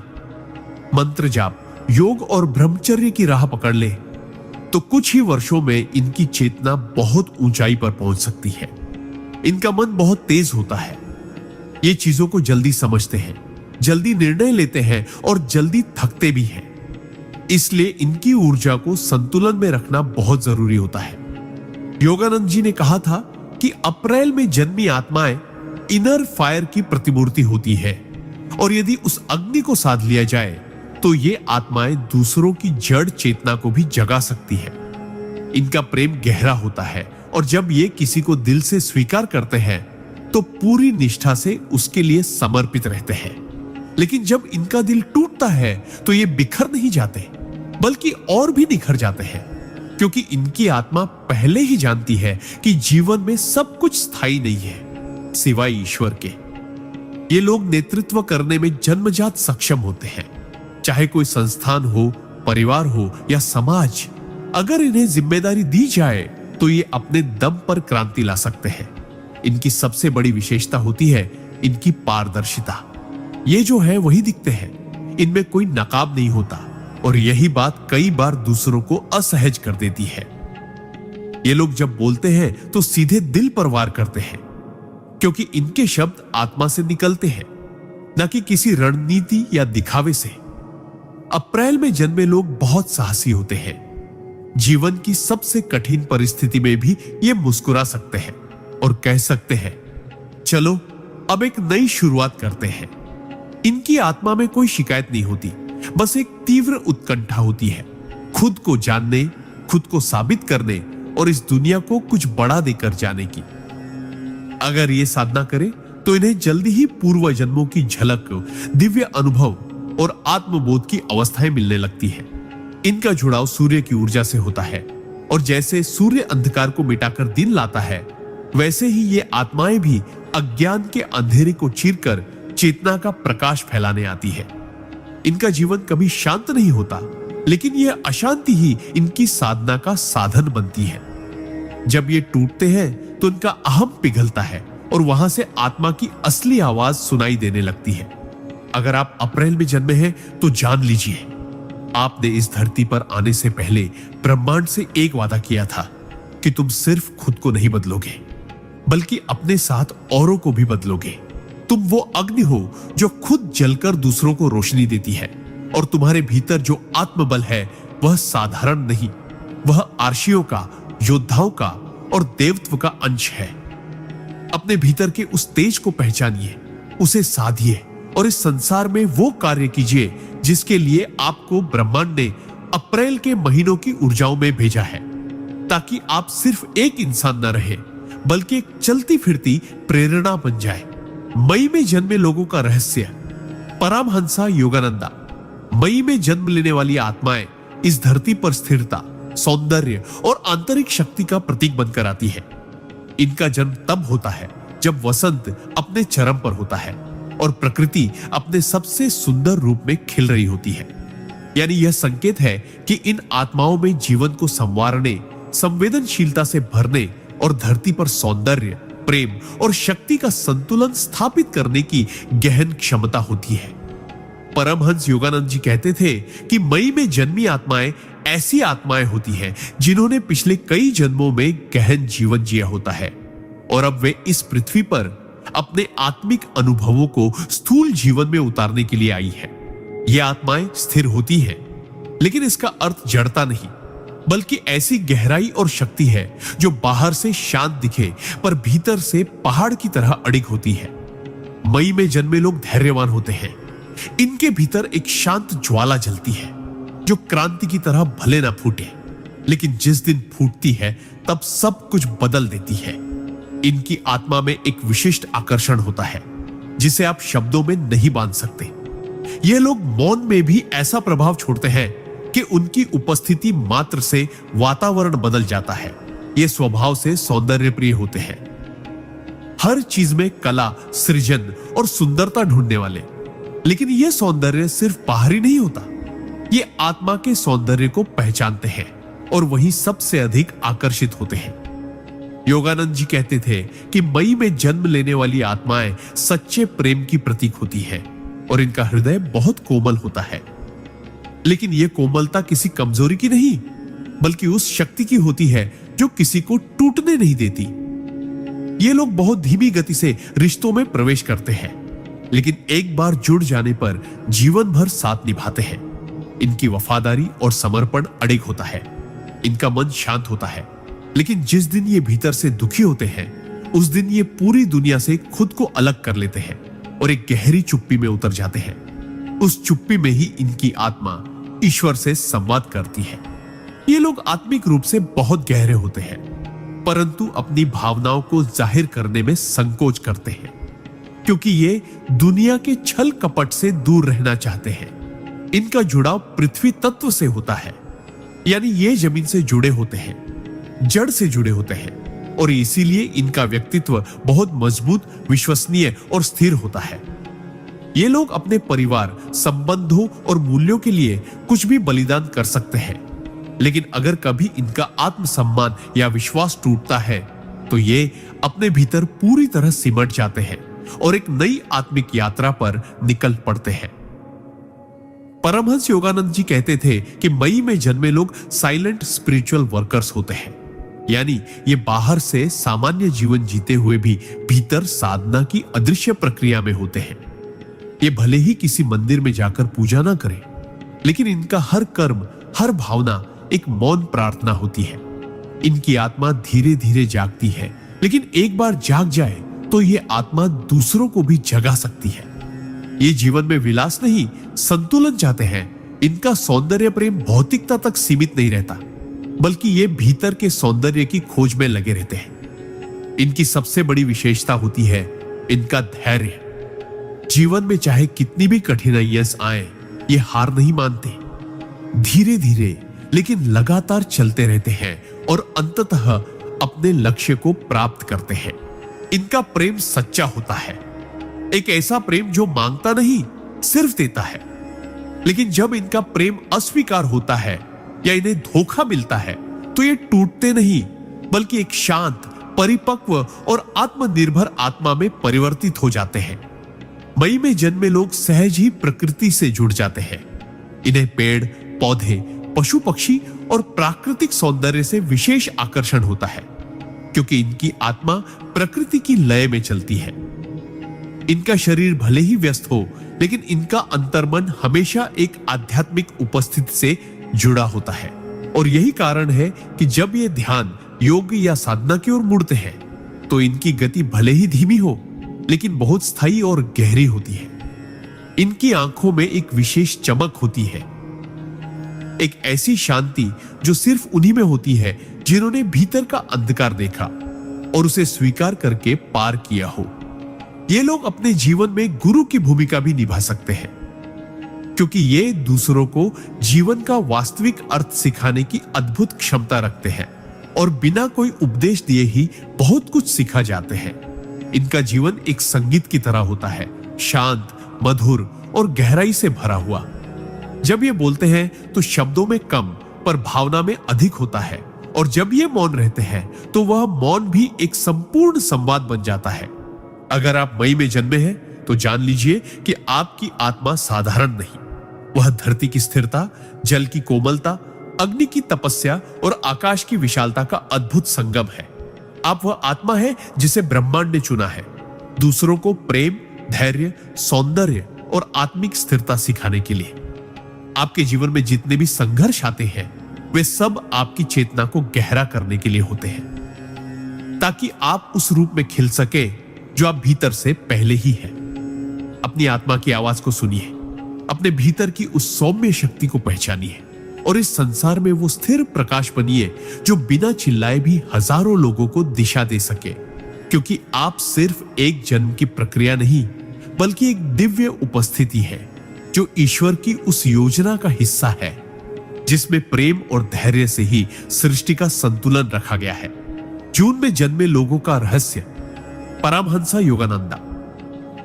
मंत्र जाप, योग और ब्रह्मचर्य की राह पकड़ ले तो कुछ ही वर्षों में इनकी चेतना बहुत ऊंचाई पर पहुंच सकती है। इनका मन बहुत तेज होता है। ये चीजों को जल्दी समझते हैं, जल्दी निर्णय लेते हैं और जल्दी थकते भी हैं। इसलिए इनकी ऊर्जा को संतुलन में रखना बहुत जरूरी होता है। योगानंद जी ने कहा था कि अप्रैल में जन्मी आत्माएं इनर फायर की प्रतिमूर्ति होती है और यदि उस अग्नि को साध लिया जाए तो ये आत्माएं दूसरों की जड़ चेतना को भी जगा सकती है। इनका प्रेम गहरा होता है और जब ये किसी को दिल से स्वीकार करते हैं तो पूरी निष्ठा से उसके लिए समर्पित रहते हैं। लेकिन जब इनका दिल टूटता है तो ये बिखर नहीं जाते बल्कि और भी निखर जाते हैं क्योंकि इनकी आत्मा पहले ही जानती है कि जीवन में सब कुछ स्थायी नहीं है सिवाय ईश्वर के। ये लोग नेतृत्व करने में जन्मजात सक्षम होते हैं, चाहे कोई संस्थान हो, परिवार हो या समाज। अगर इन्हें जिम्मेदारी दी जाए तो ये अपने दम पर क्रांति ला सकते हैं। इनकी सबसे बड़ी विशेषता होती है इनकी पारदर्शिता। ये जो है वही दिखते हैं, इनमें कोई नकाब नहीं होता और यही बात कई बार दूसरों को असहज कर देती है। ये लोग जब बोलते हैं तो सीधे दिल पर वार करते हैं क्योंकि इनके शब्द आत्मा से निकलते हैं, न कि किसी रणनीति या दिखावे से। अप्रैल में जन्मे लोग बहुत साहसी होते हैं। जीवन की सबसे कठिन परिस्थिति में भी ये मुस्कुरा सकते हैं और कह सकते हैं, चलो अब एक नई शुरुआत करते हैं। इनकी आत्मा में कोई शिकायत नहीं होती, बस एक तीव्र उत्कंठा होती है, खुद को जानने, खुद को साबित करने और इस दुनिया को कुछ बड़ा देकर जाने की। अगर ये साधना करें तो इन्हें जल्दी ही पूर्व जन्मों की झलक, दिव्य अनुभव और आत्मबोध की अवस्थाएं मिलने लगती है। इनका जुड़ाव सूर्य की ऊर्जा से होता है और जैसे सूर्य अंधकार को मिटाकर दिन लाता है, वैसे ही ये आत्माएं भी अज्ञान के अंधेरे को चीरकर चेतना का प्रकाश फैलाने आती है। इनका जीवन कभी शांत नहीं होता, लेकिन यह अशांति ही इनकी साधना का साधन बनती है। जब ये टूटते हैं तो इनका अहम पिघलता है और वहां से आत्मा की असली आवाज सुनाई देने लगती है। अगर आप अप्रैल में जन्मे हैं तो जान लीजिए, आपने इस धरती पर आने से पहले ब्रह्मांड से एक वादा किया था कि तुम सिर्फ खुद को नहीं बदलोगे, बल्कि अपने साथ औरों को भी बदलोगे। तुम वो अग्नि हो जो खुद जलकर दूसरों को रोशनी देती है, और तुम्हारे भीतर जो आत्मबल है वह साधारण नहीं, वह आर्शियों का, योद्धाओं का और देवत्व का अंश है। अपने भीतर के उस तेज को पहचानिए, उसे साधिए और इस संसार में वो कार्य कीजिए जिसके लिए आपको ब्रह्मांड ने अप्रैल के महीनों की ऊर्जाओं में भेजा है, ताकि आप सिर्फ एक इंसान न रहे, बल्कि एक चलती फिरती प्रेरणा बन जाए। मई में जन्मे लोगों का रहस्य। परमहंसा योगानंदा। मई में जन्म लेने वाली आत्माएं इस धरती पर स्थिरता, सौंदर्य और आंतरिक शक्ति का प्रतीक बनकर आती है। इनका जन्म तब होता है जब वसंत अपने चरम पर होता है और प्रकृति अपने सबसे सुंदर रूप में खिल रही होती है। यानी यह संकेत है कि इन आत्माओं में जीवन को संवारने, संवेदनशीलता से भरने और धरती पर सौंदर्य, प्रेम और शक्ति का संतुलन स्थापित करने की गहन क्षमता होती है। परमहंस योगानंद जी कहते थे कि मई में जन्मी आत्माएं ऐसी आत्माएं होती हैं जिन्होंने पिछले कई जन्मों में गहन जीवन जिया होता है, और अब वे इस पृथ्वी पर अपने आत्मिक अनुभवों को स्थूल जीवन में उतारने के लिए आई है। ये आत्माएं स्थिर होती हैं, लेकिन इसका अर्थ जड़ता नहीं, बल्कि ऐसी गहराई और शक्ति है जो बाहर से शांत दिखे पर भीतर से पहाड़ की तरह अडिग होती है। मई में जन्मे लोग धैर्यवान होते हैं। इनके भीतर एक शांत ज्वाला जलती है जो क्रांति की तरह भले ना फूटे, लेकिन जिस दिन फूटती है तब सब कुछ बदल देती है। इनकी आत्मा में एक विशिष्ट आकर्षण होता है जिसे आप शब्दों में नहीं बांध सकते। ये लोग मौन में भी ऐसा प्रभाव छोड़ते हैं कि उनकी उपस्थिति मात्र से वातावरण बदल जाता है। ये स्वभाव से सौंदर्य प्रिय होते हैं, हर चीज में कला, सृजन और सुंदरता ढूंढने वाले। लेकिन यह सौंदर्य सिर्फ बाहरी नहीं होता, ये आत्मा के सौंदर्य को पहचानते हैं और वही सबसे अधिक आकर्षित होते हैं। योगानंद जी कहते थे कि मई में जन्म लेने वाली आत्माएं सच्चे प्रेम की प्रतीक होती है और इनका हृदय बहुत कोमल होता है। लेकिन यह कोमलता किसी कमजोरी की नहीं, बल्कि उस शक्ति की होती है जो किसी को टूटने नहीं देती। ये लोग बहुत धीमी गति से रिश्तों में प्रवेश करते हैं, लेकिन एक बार जुड़ जाने पर जीवन भर साथ निभाते हैं। इनकी वफादारी और समर्पण अडिग होता है। इनका मन शांत होता है, लेकिन जिस दिन ये भीतर से दुखी होते हैं उस दिन ये पूरी दुनिया से खुद को अलग कर लेते हैं और एक गहरी चुप्पी में उतर जाते हैं। उस चुप्पी में ही इनकी आत्मा ईश्वर से संवाद करती है। ये लोग आत्मिक रूप से बहुत गहरे होते हैं, परंतु अपनी भावनाओं को जाहिर करने में संकोच करते हैं, क्योंकि ये दुनिया के छल कपट से दूर रहना चाहते हैं। इनका जुड़ाव पृथ्वी तत्व से होता है, यानी ये जमीन से जुड़े होते हैं, जड़ से जुड़े होते हैं, और इसीलिए इनका व्यक्तित्व बहुत मजबूत, विश्वसनीय और स्थिर होता है। ये लोग अपने परिवार, संबंधों और मूल्यों के लिए कुछ भी बलिदान कर सकते हैं, लेकिन अगर कभी इनका आत्मसम्मान या विश्वास टूटता है तो ये अपने भीतर पूरी तरह सिमट जाते हैं और एक नई आत्मिक यात्रा पर निकल पड़ते हैं। परमहंस योगानंद जी कहते थे कि मई में जन्मे लोग साइलेंट स्पिरिचुअल वर्कर्स होते हैं, यानी ये बाहर से सामान्य जीवन जीते हुए भी भीतर साधना की अदृश्य प्रक्रिया में होते हैं। ये भले ही किसी मंदिर में जाकर पूजा ना करें, लेकिन इनका हर कर्म, हर भावना एक मौन प्रार्थना होती है। इनकी आत्मा धीरे धीरे जागती है, लेकिन एक बार जाग जाए तो ये आत्मा दूसरों को भी जगा सकती है। ये जीवन में विलास नहीं, संतुलन चाहते हैं। इनका सौंदर्य प्रेम भौतिकता तक सीमित नहीं रहता, बल्कि ये भीतर के सौंदर्य की खोज में लगे रहते हैं। इनकी सबसे बड़ी विशेषता होती है इनका धैर्य। जीवन में चाहे कितनी भी कठिनाइयां आए, ये हार नहीं मानते। धीरे धीरे लेकिन लगातार चलते रहते हैं और अंततः अपने लक्ष्य को प्राप्त करते हैं। इनका प्रेम सच्चा होता है। एक ऐसा प्रेम जो मांगता नहीं, सिर्फ देता है। लेकिन जब इनका प्रेम अस्वीकार होता है या इन्हें धोखा मिलता है तो ये टूटते नहीं, बल्कि एक शांत, परिपक्व और आत्मनिर्भर आत्मा में परिवर्तित हो जाते हैं। मई में जन्मे लोग सहज ही प्रकृति से जुड़ जाते हैं। इन्हें पेड़, पौधे, पशु पक्षी और प्राकृतिक सौंदर्य से विशेष आकर्षण होता है, क्योंकि इनकी आत्मा प्रकृति की लय में चलती है। इनका शरीर भले ही व्यस्त हो, लेकिन इनका अंतर्मन हमेशा एक आध्यात्मिक उपस्थिति से जुड़ा होता है। और यही कारण है कि जब ये ध्यान, योग या साधना की ओर मुड़ते हैं तो इनकी गति भले ही धीमी हो, लेकिन बहुत स्थायी और गहरी होती है। इनकी आंखों में एक विशेष चमक होती है, एक ऐसी शांति जो सिर्फ उन्हीं में होती है जिन्होंने भीतर का अंधकार देखा और उसे स्वीकार करके पार किया हो। ये लोग अपने जीवन में गुरु की भूमिका भी निभा सकते हैं, क्योंकि ये दूसरों को जीवन का वास्तविक अर्थ सिखाने की अद्भुत क्षमता रखते हैं और बिना कोई उपदेश दिए ही बहुत कुछ सिखा जाते हैं। इनका जीवन एक संगीत की तरह होता है, शांत, मधुर और गहराई से भरा हुआ। जब ये बोलते हैं तो शब्दों में कम पर भावना में अधिक होता है, और जब ये मौन रहते हैं तो वह मौन भी एक संपूर्ण संवाद बन जाता है। अगर आप मई में जन्मे हैं तो जान लीजिए कि आपकी आत्मा साधारण नहीं, वह धरती की स्थिरता, जल की कोमलता, अग्नि की तपस्या और आकाश की विशालता का अद्भुत संगम है। आप वह आत्मा है जिसे ब्रह्मांड ने चुना है, दूसरों को प्रेम, धैर्य, सौंदर्य और आत्मिक स्थिरता सिखाने के लिए। आपके जीवन में जितने भी संघर्ष आते हैं वे सब आपकी चेतना को गहरा करने के लिए होते हैं, ताकि आप उस रूप में खिल सके जो आप भीतर से पहले ही है। अपनी आत्मा की आवाज को सुनिए, अपने भीतर की उस सौम्य शक्ति को पहचानिए और इस संसार में वो स्थिर प्रकाश बनिए जो बिना चिल्लाए भी हजारों लोगों को दिशा दे सके। क्योंकि आप सिर्फ एक जन्म की प्रक्रिया नहीं, बल्कि एक दिव्य उपस्थिति है जो ईश्वर की उस योजना का हिस्सा है जिसमें प्रेम और धैर्य से ही सृष्टि का संतुलन रखा गया है। जून में जन्मे लोगों का रहस्य। परमहंस योगानंदा।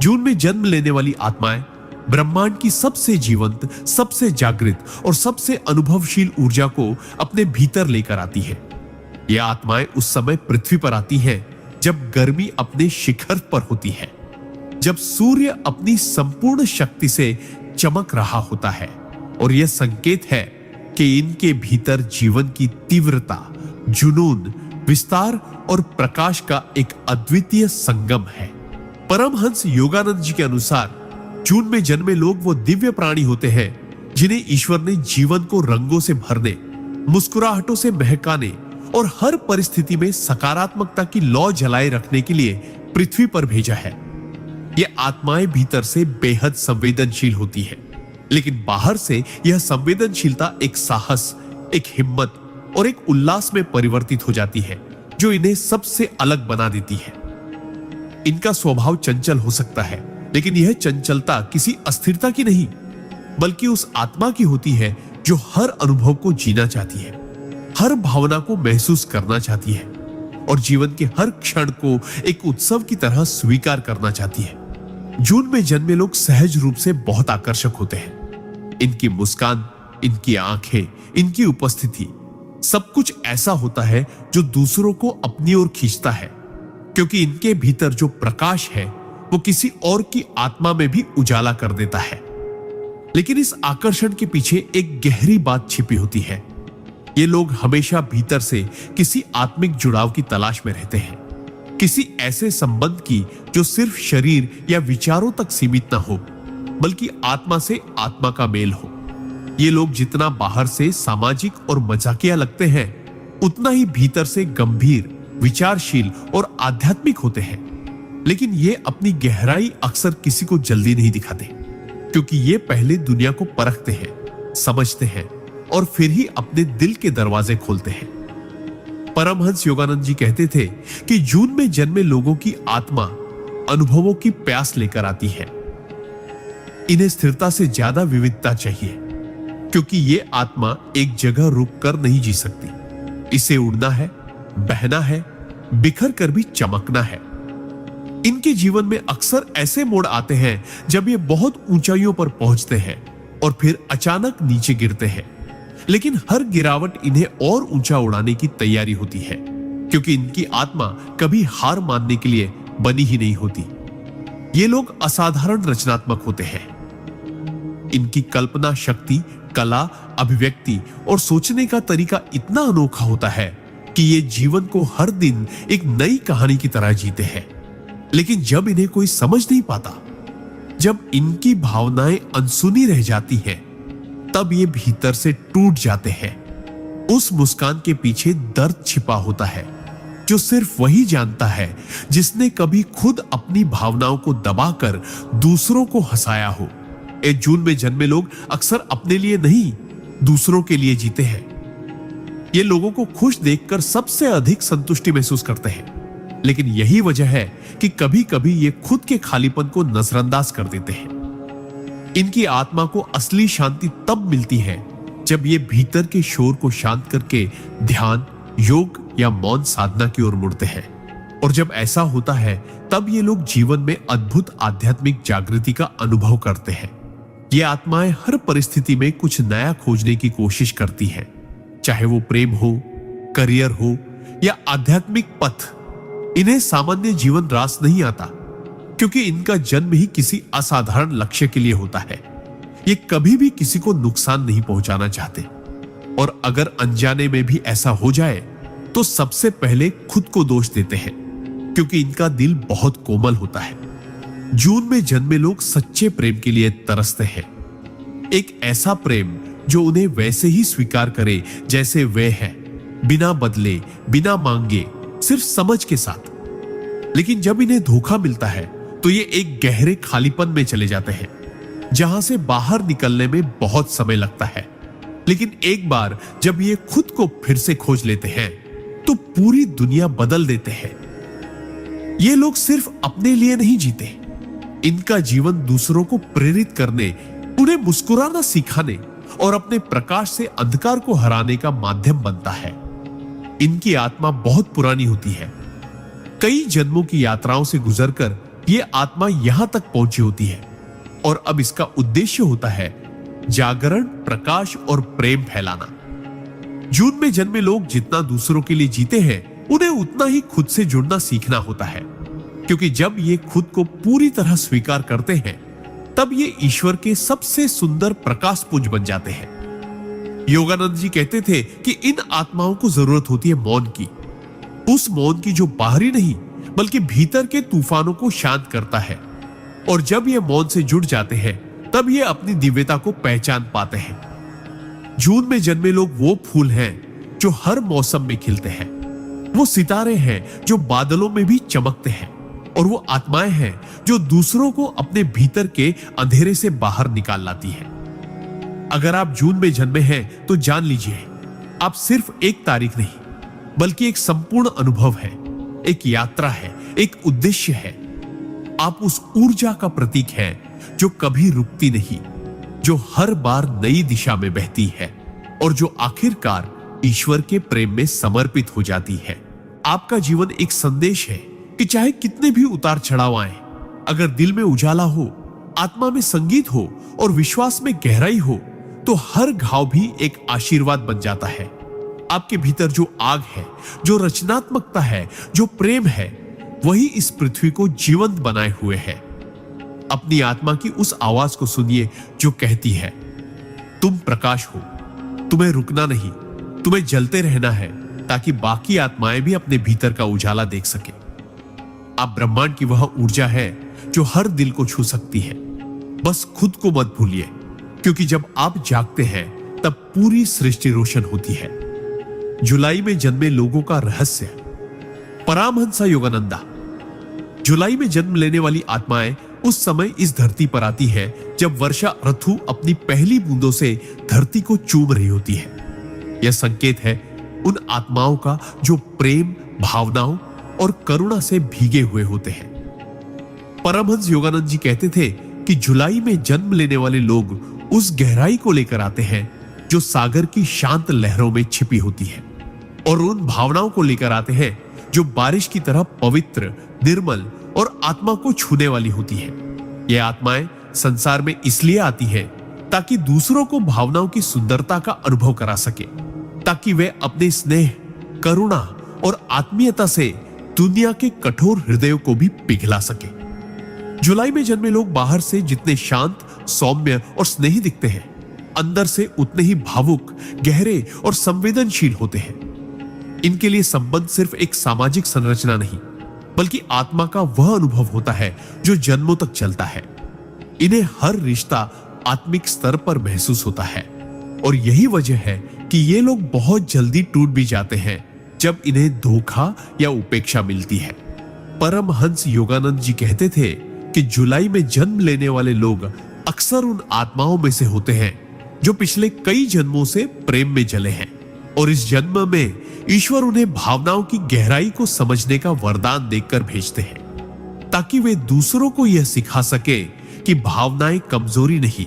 जून में जन्म लेने वाली आत्माएं ब्रह्मांड की सबसे जीवंत, सबसे जागृत और सबसे अनुभवशील ऊर्जा को अपने भीतर लेकर आती है। ये आत्माएं उस समय पृथ्वी पर आती हैं जब गर्मी अपने शिखर पर होती है, जब सूर्य अपनी संपूर्ण शक्ति से चमक रहा होता है, और यह संकेत है कि इनके भीतर जीवन की तीव्रता, जुनून, विस्तार और प्रकाश का एक अद्वितीय संगम है। परमहंस योगानंद जी के अनुसार जून में जन्मे लोग वो दिव्य प्राणी होते हैं जिन्हें ईश्वर ने जीवन को रंगों से भरने, मुस्कुराहटों से महकाने और हर परिस्थिति में सकारात्मकता की लौ जलाए रखने के लिए पृथ्वी पर भेजा है। ये आत्माएं भीतर से बेहद संवेदनशील होती है, लेकिन बाहर से यह संवेदनशीलता एक साहस, एक हिम्मत और एक उल्लास में परिवर्तित हो जाती है जो इन्हें सबसे अलग बना देती है। इनका स्वभाव चंचल हो सकता है, लेकिन यह चंचलता किसी अस्थिरता की नहीं, बल्कि उस आत्मा की होती है जो हर अनुभव को जीना चाहती है, हर भावना को महसूस करना चाहती है और जीवन के हर क्षण को एक उत्सव की तरह स्वीकार करना चाहती है। जून में जन्मे लोग सहज रूप से बहुत आकर्षक होते हैं। इनकी मुस्कान, इनकी आंखें, इनकी उपस्थिति, सब कुछ ऐसा होता है जो दूसरों को अपनी ओर खींचता है, क्योंकि इनके भीतर जो प्रकाश है वो किसी और की आत्मा में भी उजाला कर देता है। लेकिन इस आकर्षण के पीछे एक गहरी बात छिपी होती है। ये लोग हमेशा भीतर से किसी आत्मिक जुड़ाव की तलाश में रहते हैं, किसी ऐसे संबंध की जो सिर्फ शरीर या विचारों तक सीमित ना हो, बल्कि आत्मा से आत्मा का मेल हो। ये लोग जितना बाहर से सामाजिक और मजाकिया लगते हैं, उतना ही भीतर से गंभीर, विचारशील और आध्यात्मिक होते हैं। लेकिन ये अपनी गहराई अक्सर किसी को जल्दी नहीं दिखाते, क्योंकि ये पहले दुनिया को परखते हैं, समझते हैं और फिर ही अपने दिल के दरवाजे खोलते हैं। परमहंस योगानंद जी कहते थे कि जून में जन्मे लोगों की आत्मा अनुभवों की प्यास लेकर आती है। इन्हें स्थिरता से ज्यादा विविधता चाहिए, क्योंकि ये आत्मा एक जगह रुक कर नहीं जी सकती। इसे उड़ना है, बहना है, बिखर कर भी चमकना है। इनके जीवन में अक्सर ऐसे मोड़ आते हैं जब ये बहुत ऊंचाइयों पर पहुंचते हैं और फिर अचानक नीचे गिरते हैं, लेकिन हर गिरावट इन्हें और ऊंचा उड़ाने की तैयारी होती है, क्योंकि इनकी आत्मा कभी हार मानने के लिए बनी ही नहीं होती। ये लोग असाधारण रचनात्मक होते हैं। इनकी कल्पना शक्ति, कला, अभिव्यक्ति और सोचने का तरीका इतना अनोखा होता है कि ये जीवन को हर दिन एक नई कहानी की तरह जीते हैं। लेकिन जब इन्हें कोई समझ नहीं पाता, जब इनकी भावनाएं अनसुनी रह जाती हैं, तब ये भीतर से टूट जाते हैं। उस मुस्कान के पीछे दर्द छिपा होता है, जो सिर्फ वही जानता है जिसने कभी खुद अपनी भावनाओं को दबाकर दूसरों को हंसाया हो। जून में जन्मे लोग अक्सर अपने लिए नहीं, दूसरों के लिए जीते हैं। ये लोगों को खुश देखकर सबसे अधिक संतुष्टि महसूस करते हैं, लेकिन यही वजह है कि कभी कभी ये खुद के खालीपन को नजरअंदाज कर देते हैं। इनकी आत्मा को असली शांति तब मिलती है जब ये भीतर के शोर को शांत करके ध्यान, योग या मौन साधना की ओर मुड़ते हैं। और जब ऐसा होता है, तब ये लोग जीवन में अद्भुत आध्यात्मिक जागृति का अनुभव करते हैं। ये आत्माएं हर परिस्थिति में कुछ नया खोजने की कोशिश करती हैं, चाहे वो प्रेम हो, करियर हो या आध्यात्मिक पथ। इन्हें सामान्य जीवन रास नहीं आता, क्योंकि इनका जन्म ही किसी असाधारण लक्ष्य के लिए होता है। ये कभी भी किसी को नुकसान नहीं पहुंचाना चाहते, और अगर अनजाने में भी ऐसा हो जाए तो सबसे पहले खुद को दोष देते हैं, क्योंकि इनका दिल बहुत कोमल होता है। जून में जन्मे लोग सच्चे प्रेम के लिए तरसते हैं, एक ऐसा प्रेम जो उन्हें वैसे ही स्वीकार करे जैसे वे हैं, बिना बदले, बिना मांगे, सिर्फ समझ के साथ। लेकिन जब इन्हें धोखा मिलता है तो ये एक गहरे खालीपन में चले जाते हैं, जहां से बाहर निकलने में बहुत समय लगता है। लेकिन एक बार जब ये खुद को फिर से खोज लेते हैं तो पूरी दुनिया बदल देते हैं। ये लोग सिर्फ अपने लिए नहीं जीते, इनका जीवन दूसरों को प्रेरित करने, उन्हें मुस्कुराना सिखाने और अपने प्रकाश से अंधकार को हराने का माध्यम बनता है। इनकी आत्मा बहुत पुरानी होती है। कई जन्मों की यात्राओं से गुजरकर यह आत्मा यहां तक पहुंची होती है, और अब इसका उद्देश्य होता है जागरण, प्रकाश और प्रेम फैलाना। जून में जन्मे लोग जितना दूसरों के लिए जीते हैं, उन्हें उतना ही खुद से जुड़ना सीखना होता है, क्योंकि जब ये खुद को पूरी तरह स्वीकार करते हैं, तब ये ईश्वर के सबसे सुंदर प्रकाश पुंज बन जाते हैं। योगानंद जी कहते थे कि इन आत्माओं को जरूरत होती है मौन की, उस मौन की जो बाहरी नहीं बल्कि भीतर के तूफानों को शांत करता है। और जब ये मौन से जुड़ जाते हैं, तब ये अपनी दिव्यता को पहचान पाते हैं। जून में जन्मे लोग वो फूल हैं जो हर मौसम में खिलते हैं, वो सितारे हैं जो बादलों में भी चमकते हैं, और वो आत्माएं हैं जो दूसरों को अपने भीतर के अंधेरे से बाहर निकाल लाती हैं। अगर आप जून में जन्मे हैं तो जान लीजिए, आप सिर्फ एक तारीख नहीं बल्कि एक संपूर्ण अनुभव है, एक यात्रा है, एक उद्देश्य है। आप उस ऊर्जा का प्रतीक हैं जो कभी रुकती नहीं, जो हर बार नई दिशा में बहती है और जो आखिरकार ईश्वर के प्रेम में समर्पित हो जाती है। आपका जीवन एक संदेश है कि चाहे कितने भी उतार चढ़ाव आए, अगर दिल में उजाला हो, आत्मा में संगीत हो और विश्वास में गहराई हो, तो हर घाव भी एक आशीर्वाद बन जाता है। आपके भीतर जो आग है, जो रचनात्मकता है, जो प्रेम है, वही इस पृथ्वी को जीवंत बनाए हुए है। अपनी आत्मा की उस आवाज को सुनिए जो कहती है, तुम प्रकाश हो, तुम्हें रुकना नहीं, तुम्हें जलते रहना है, ताकि बाकी आत्माएं भी अपने भीतर का उजाला देख सके। आप ब्रह्मांड की वह ऊर्जा है जो हर दिल को छू सकती है। बस खुद को मत भूलिए, क्योंकि जब आप जागते हैं तब पूरी सृष्टि रोशन होती है। जुलाई में जन्मे लोगों का रहस्य। परमहंसा योगानंदा। जुलाई में जन्म लेने वाली आत्माएं उस समय इस धरती पर आती है जब वर्षा ऋतु अपनी पहली बूंदों से धरती को चूम रही होती है। यह संकेत है उन आत्माओं का जो प्रेम, भावनाओं और करुणा से भीगे हुए होते हैं। परमहंस योगानंद जी कहते थे कि जुलाई में जन्म लेने वाले लोग उस गहराई को लेकर आते हैं जो सागर की शांत लहरों में छिपी होती है, और उन भावनाओं को लेकर आते हैं जो बारिश की तरह पवित्र, निर्मल और आत्मा को छूने वाली होती है। ये आत्माएं संसार में इसलिए आती हैं ताकि दूसरों को भावनाओं की सुंदरता का अनुभव करा सके, ताकि वे अपने स्नेह, करुणा और आत्मीयता से दुनिया के कठोर हृदयों को भी पिघला सके। जुलाई में जन्मे लोग बाहर से जितने शांत, सौम्य और स्नेही दिखते हैं, अंदर से उतने ही भावुक, गहरे और संवेदनशील होते हैं। इनके लिए संबंध सिर्फ एक सामाजिक संरचना नहीं, बल्कि आत्मा का वह अनुभव होता है जो जन्मों तक चलता है। इन्हें हर रिश्ता आत्मिक स्तर पर महसूस होता है, और यही वजह है कि ये लोग बहुत जल्दी टूट भी जाते हैं जब इन्हें धोखा या उपेक्षा मिलती है। परमहंस योगानंद जी कहते थे कि जुलाई में जन्म लेने वाले लोग अक्सर उन आत्माओं में से होते हैं जो पिछले कई जन्मों से प्रेम में जले हैं, और इस जन्म में ईश्वर उन्हें भावनाओं की गहराई को समझने का वरदान देकर भेजते हैं, ताकि वे दूसरों को यह सिखा सके कि भावनाएं कमजोरी नहीं,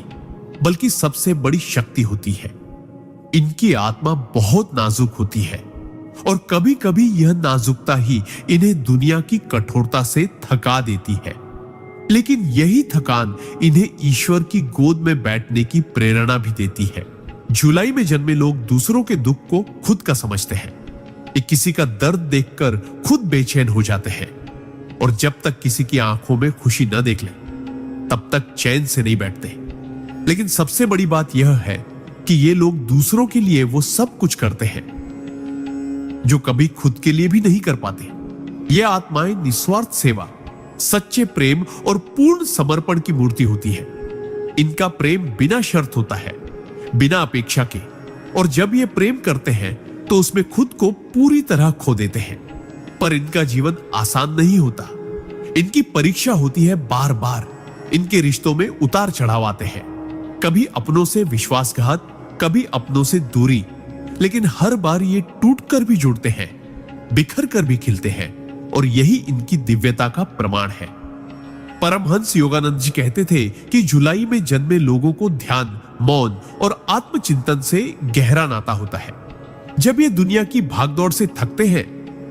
बल्कि सबसे बड़ी शक्ति होती है। इनकी आत्मा बहुत नाजुक होती है, और कभी कभी यह नाजुकता ही इन्हें दुनिया की कठोरता से थका देती है। लेकिन यही थकान इन्हें ईश्वर की गोद में बैठने की प्रेरणा भी देती है। जुलाई में जन्मे लोग दूसरों के दुख को खुद का समझते हैं। ये किसी का दर्द देखकर खुद बेचैन हो जाते हैं, और जब तक किसी की आंखों में खुशी न देख ले तब तक चैन से नहीं बैठते। लेकिन सबसे बड़ी बात यह है कि ये लोग दूसरों के लिए वो सब कुछ करते हैं जो कभी खुद के लिए भी नहीं कर पाते। ये आत्माएं निस्वार्थ सेवा, सच्चे प्रेम और पूर्ण समर्पण की मूर्ति होती है। इनका प्रेम बिना शर्त होता है, बिना अपेक्षा के, और जब ये प्रेम करते हैं तो उसमें खुद को पूरी तरह खो देते हैं। पर इनका जीवन आसान नहीं होता। इनकी परीक्षा होती है बार बार। इनके रिश्तों में उतार चढ़ाव आते हैं, कभी अपनों से विश्वासघात, कभी अपनों से दूरी, लेकिन हर बार ये टूटकर भी जुड़ते हैं, बिखर कर भी खिलते हैं, और यही इनकी दिव्यता का प्रमाण है। परमहंस योगानंद जी कहते थे कि जुलाई में जन्मे लोगों को ध्यान, मौन और आत्मचिंतन से गहरा नाता होता है। जब ये दुनिया की भागदौड़ से थकते हैं,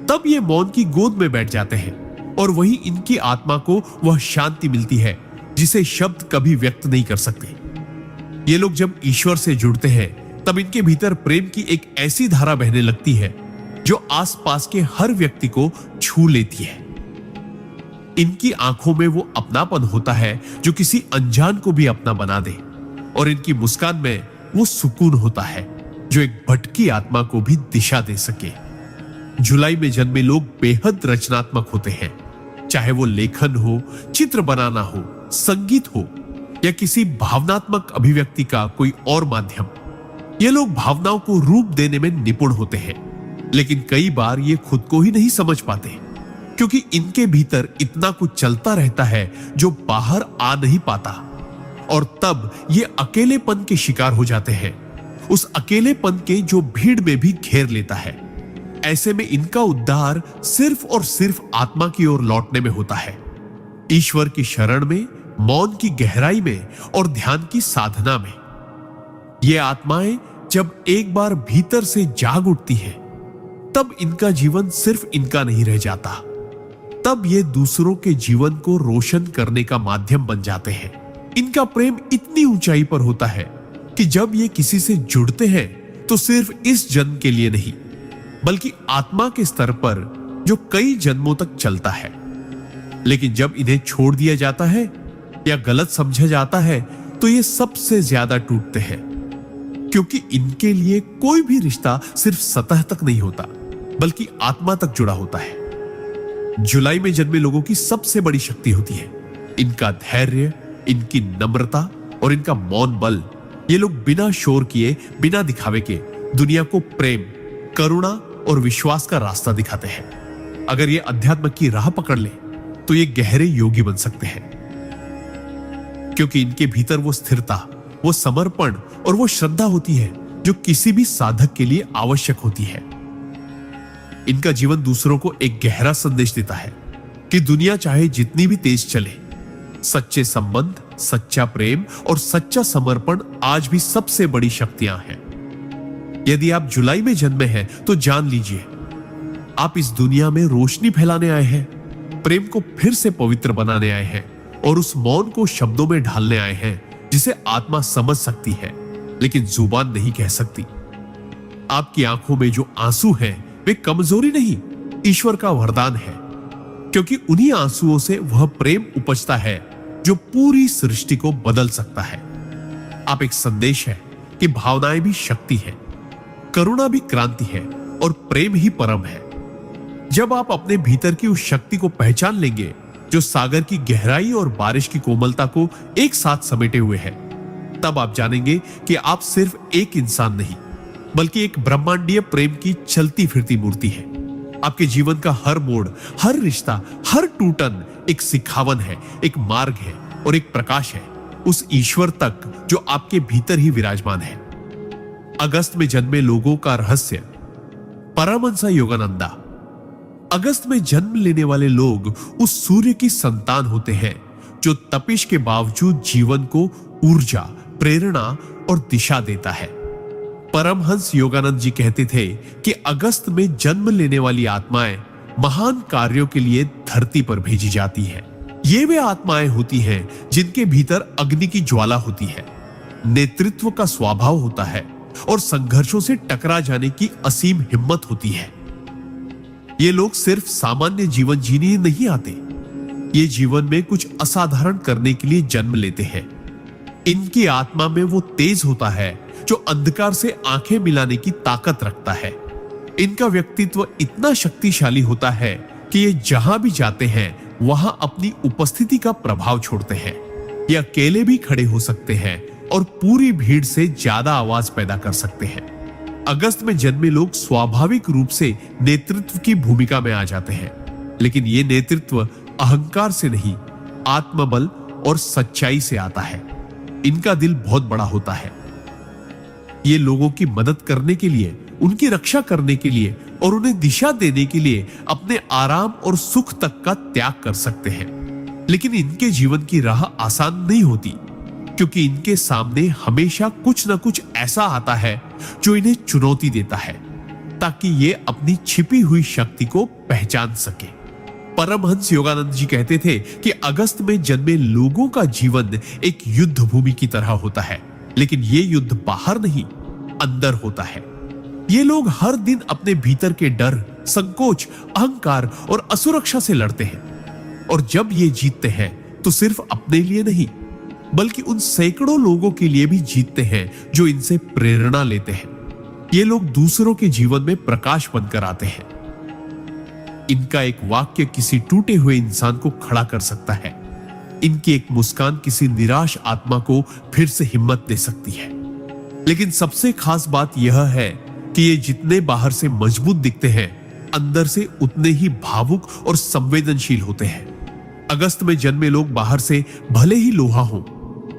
तब ये मौन की गोद में बैठ जाते हैं, और वही इनकी आत्मा को वह शांति मिलती है जिसे शब्द कभी व्यक्त नहीं कर सकते। ये लोग जब ईश्वर से जुड़ते हैं, तब इनके भीतर प्रेम की एक ऐसी धारा बहने लगती है जो आसपास के हर व्यक्ति को छू लेती है। इनकी आंखों में वो अपनापन होता है जो किसी अनजान को भी अपना बना दे, और इनकी मुस्कान में वो सुकून होता है जो एक भटकी आत्मा को भी दिशा दे सके। जुलाई में जन्मे लोग बेहद रचनात्मक होते हैं, चाहे वो लेखन हो, चित्र बनाना हो, संगीत हो, या किसी भावनात्मक अभिव्यक्ति का कोई और माध्यम। ये लोग भावनाओं को रूप देने में निपुण होते हैं, लेकिन कई बार ये खुद को ही नहीं समझ पाते, क्योंकि इनके भीतर इतना कुछ चलता रहता है जो बाहर आ नहीं पाता, और तब ये अकेलेपन के शिकार हो जाते हैं, उस अकेलेपन के जो भीड़ में भी घेर लेता है। ऐसे में इनका उद्धार सिर्फ और सिर्फ आत्मा की ओर लौटने में होता है, ईश्वर की शरण में, मौन की गहराई में और ध्यान की साधना में। ये आत्माएं जब एक बार भीतर से जाग उठती हैं, तब इनका जीवन सिर्फ इनका नहीं रह जाता, तब ये दूसरों के जीवन को रोशन करने का माध्यम बन जाते हैं। इनका प्रेम इतनी ऊंचाई पर होता है कि जब ये किसी से जुड़ते हैं तो सिर्फ इस जन्म के लिए नहीं, बल्कि आत्मा के स्तर पर जो कई जन्मों तक चलता है। लेकिन जब इन्हें छोड़ दिया जाता है या गलत समझा जाता है तो ये सबसे ज्यादा टूटते हैं, क्योंकि इनके लिए कोई भी रिश्ता सिर्फ सतह तक नहीं होता, बल्कि आत्मा तक जुड़ा होता है। जुलाई में जन्मे लोगों की सबसे बड़ी शक्ति होती है इनका धैर्य, इनकी नम्रता और इनका मौन बल। ये लोग बिना शोर किए, बिना दिखावे के दुनिया को प्रेम, करुणा और विश्वास का रास्ता दिखाते हैं। अगर ये अध्यात्म की राह पकड़ ले तो ये गहरे योगी बन सकते हैं, क्योंकि इनके भीतर वो स्थिरता, वो समर्पण और वो श्रद्धा होती है जो किसी भी साधक के लिए आवश्यक होती है। इनका जीवन दूसरों को एक गहरा संदेश देता है कि दुनिया चाहे जितनी भी तेज चले, सच्चे संबंध, सच्चा प्रेम और सच्चा समर्पण आज भी सबसे बड़ी शक्तियां हैं। यदि आप जुलाई में जन्मे हैं तो जान लीजिए, आप इस दुनिया में रोशनी फैलाने आए हैं, प्रेम को फिर से पवित्र बनाने आए हैं और उस मौन को शब्दों में ढालने आए हैं जिसे आत्मा समझ सकती है लेकिन जुबान नहीं कह सकती। आपकी आंखों में जो आंसू हैं वे कमजोरी नहीं, ईश्वर का वरदान है, क्योंकि उन्हीं आंसुओं से वह प्रेम उपजता है जो पूरी सृष्टि को बदल सकता है। आप एक संदेश है कि भावनाएं भी शक्ति है, करुणा भी क्रांति है और प्रेम ही परम है। जब आप अपने भीतर की उस शक्ति को पहचान लेंगे जो सागर की गहराई और बारिश की कोमलता को एक साथ समेटे हुए है, तब आप जानेंगे कि आप सिर्फ एक इंसान नहीं बल्कि एक ब्रह्मांडीय प्रेम की चलती फिरती मूर्ति है। आपके जीवन का हर मोड़, हर रिश्ता, हर टूटन एक सिखावन है, एक मार्ग है और एक प्रकाश है उस ईश्वर तक जो आपके भीतर ही विराजमान है। अगस्त में जन्मे लोगों का रहस्य। परमहंस योगानंदा। अगस्त में जन्म लेने वाले लोग उस सूर्य की संतान होते हैं जो तपिश के बावजूद जीवन को ऊर्जा, प्रेरणा और दिशा देता है। परमहंस योगानंद जी कहते थे कि अगस्त में जन्म लेने वाली आत्माएं महान कार्यों के लिए धरती पर भेजी जाती हैं। ये वे आत्माएं होती हैं जिनके भीतर अग्नि की ज्वाला होती है, नेतृत्व का स्वभाव होता है और संघर्षों से टकरा जाने की असीम हिम्मत होती है। ये लोग सिर्फ सामान्य जीवन जीने नहीं आते, ये जीवन में कुछ असाधारण करने के लिए जन्म लेते हैं। इनकी आत्मा में वो तेज होता है जो अंधकार से आंखें मिलाने की ताकत रखता है। इनका व्यक्तित्व इतना शक्तिशाली होता है कि ये जहां भी जाते हैं वहां अपनी उपस्थिति का प्रभाव छोड़ते हैं। ये अकेले भी खड़े हो सकते हैं और पूरी भीड़ से ज्यादा आवाज पैदा कर सकते हैं। अगस्त में जन्मे लोग स्वाभाविक रूप से नेतृत्व की भूमिका में आ जाते हैं, लेकिन ये नेतृत्व अहंकार से नहीं, आत्मबल और सच्चाई से आता है। इनका दिल बहुत बड़ा होता है। ये लोगों की मदद करने के लिए, उनकी रक्षा करने के लिए और उन्हें दिशा देने के लिए अपने आराम और सुख तक का त्याग कर सकते हैं। लेकिन इनके जीवन की राह आसान नहीं होती, क्योंकि इनके सामने हमेशा कुछ न कुछ ऐसा आता है जो इन्हें चुनौती देता है ताकि ये अपनी छिपी हुई शक्ति को पहचान सके। परमहंस योगानंद जी कहते थे कि अगस्त में जन्मे लोगों का जीवन एक युद्ध भूमि की तरह होता है, लेकिन ये युद्ध बाहर नहीं, अंदर होता है। ये लोग हर दिन अपने भीतर के डर, संकोच, अहंकार और असुरक्षा से लड़ते हैं और जब ये जीतते हैं तो सिर्फ अपने लिए नहीं बल्कि उन सैकड़ों लोगों के लिए भी जीतते हैं जो इनसे प्रेरणा लेते हैं। ये लोग दूसरों के जीवन में प्रकाश बनकर आते हैं। इनका एक वाक्य किसी टूटे हुए इंसान को खड़ा कर सकता है। इनकी एक मुस्कान किसी निराश आत्मा को फिर से हिम्मत दे सकती है। लेकिन सबसे खास बात यह है कि ये जितने बाहर से मजबूत दिखते हैं, अंदर से उतने ही भावुक और संवेदनशील होते हैं। अगस्त में जन्मे लोग बाहर से भले ही लोहा हों,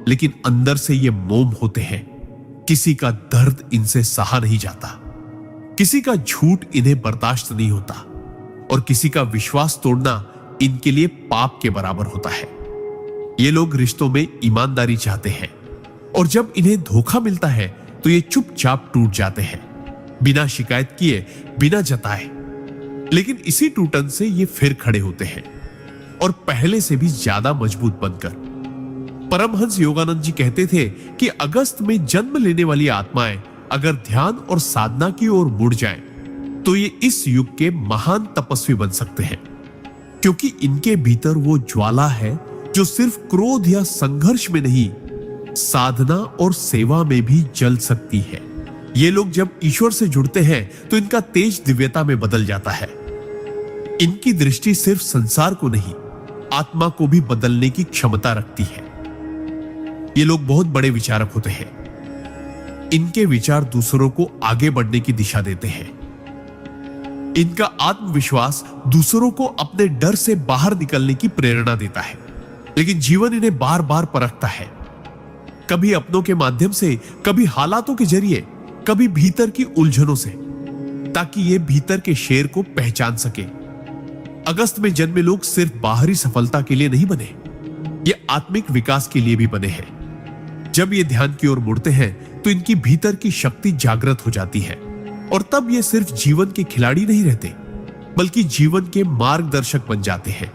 लेकिन अंदर से ये मोम होते हैं। किसी का दर्द इनसे सहा नहीं जाता, किसी का झूठ इन्हें बर्दाश्त नहीं होता और किसी का विश्वास तोड़ना इनके लिए पाप के बराबर होता है। ये लोग रिश्तों में ईमानदारी चाहते हैं और जब इन्हें धोखा मिलता है तो ये चुपचाप टूट जाते हैं, बिना शिकायत किए, बिना जताए। लेकिन इसी टूटन से ये फिर खड़े होते हैं और पहले से भी ज्यादा मजबूत बनकर। परमहंस योगानंद जी कहते थे कि अगस्त में जन्म लेने वाली आत्माएं अगर ध्यान और साधना की ओर मुड़ जाएं, तो ये इस युग के महान तपस्वी बन सकते हैं, क्योंकि इनके भीतर वो ज्वाला है जो सिर्फ क्रोध या संघर्ष में नहीं, साधना और सेवा में भी जल सकती है। ये लोग जब ईश्वर से जुड़ते हैं तो इनका तेज दिव्यता में बदल जाता है। इनकी दृष्टि सिर्फ संसार को नहीं, आत्मा को भी बदलने की क्षमता रखती है। ये लोग बहुत बड़े विचारक होते हैं। इनके विचार दूसरों को आगे बढ़ने की दिशा देते हैं। इनका आत्मविश्वास दूसरों को अपने डर से बाहर निकलने की प्रेरणा देता है। लेकिन जीवन इन्हें बार बार परखता है, कभी अपनों के माध्यम से, कभी हालातों के जरिए, कभी भीतर की उलझनों से, ताकि ये भीतर के शेर को पहचान सके। अगस्त में जन्मे लोग सिर्फ बाहरी सफलता के लिए नहीं बने, ये आत्मिक विकास के लिए भी बने हैं। जब ये ध्यान की ओर मुड़ते हैं तो इनकी भीतर की शक्ति जागृत हो जाती है और तब ये सिर्फ जीवन के खिलाड़ी नहीं रहते, बल्कि जीवन के मार्गदर्शक बन जाते हैं।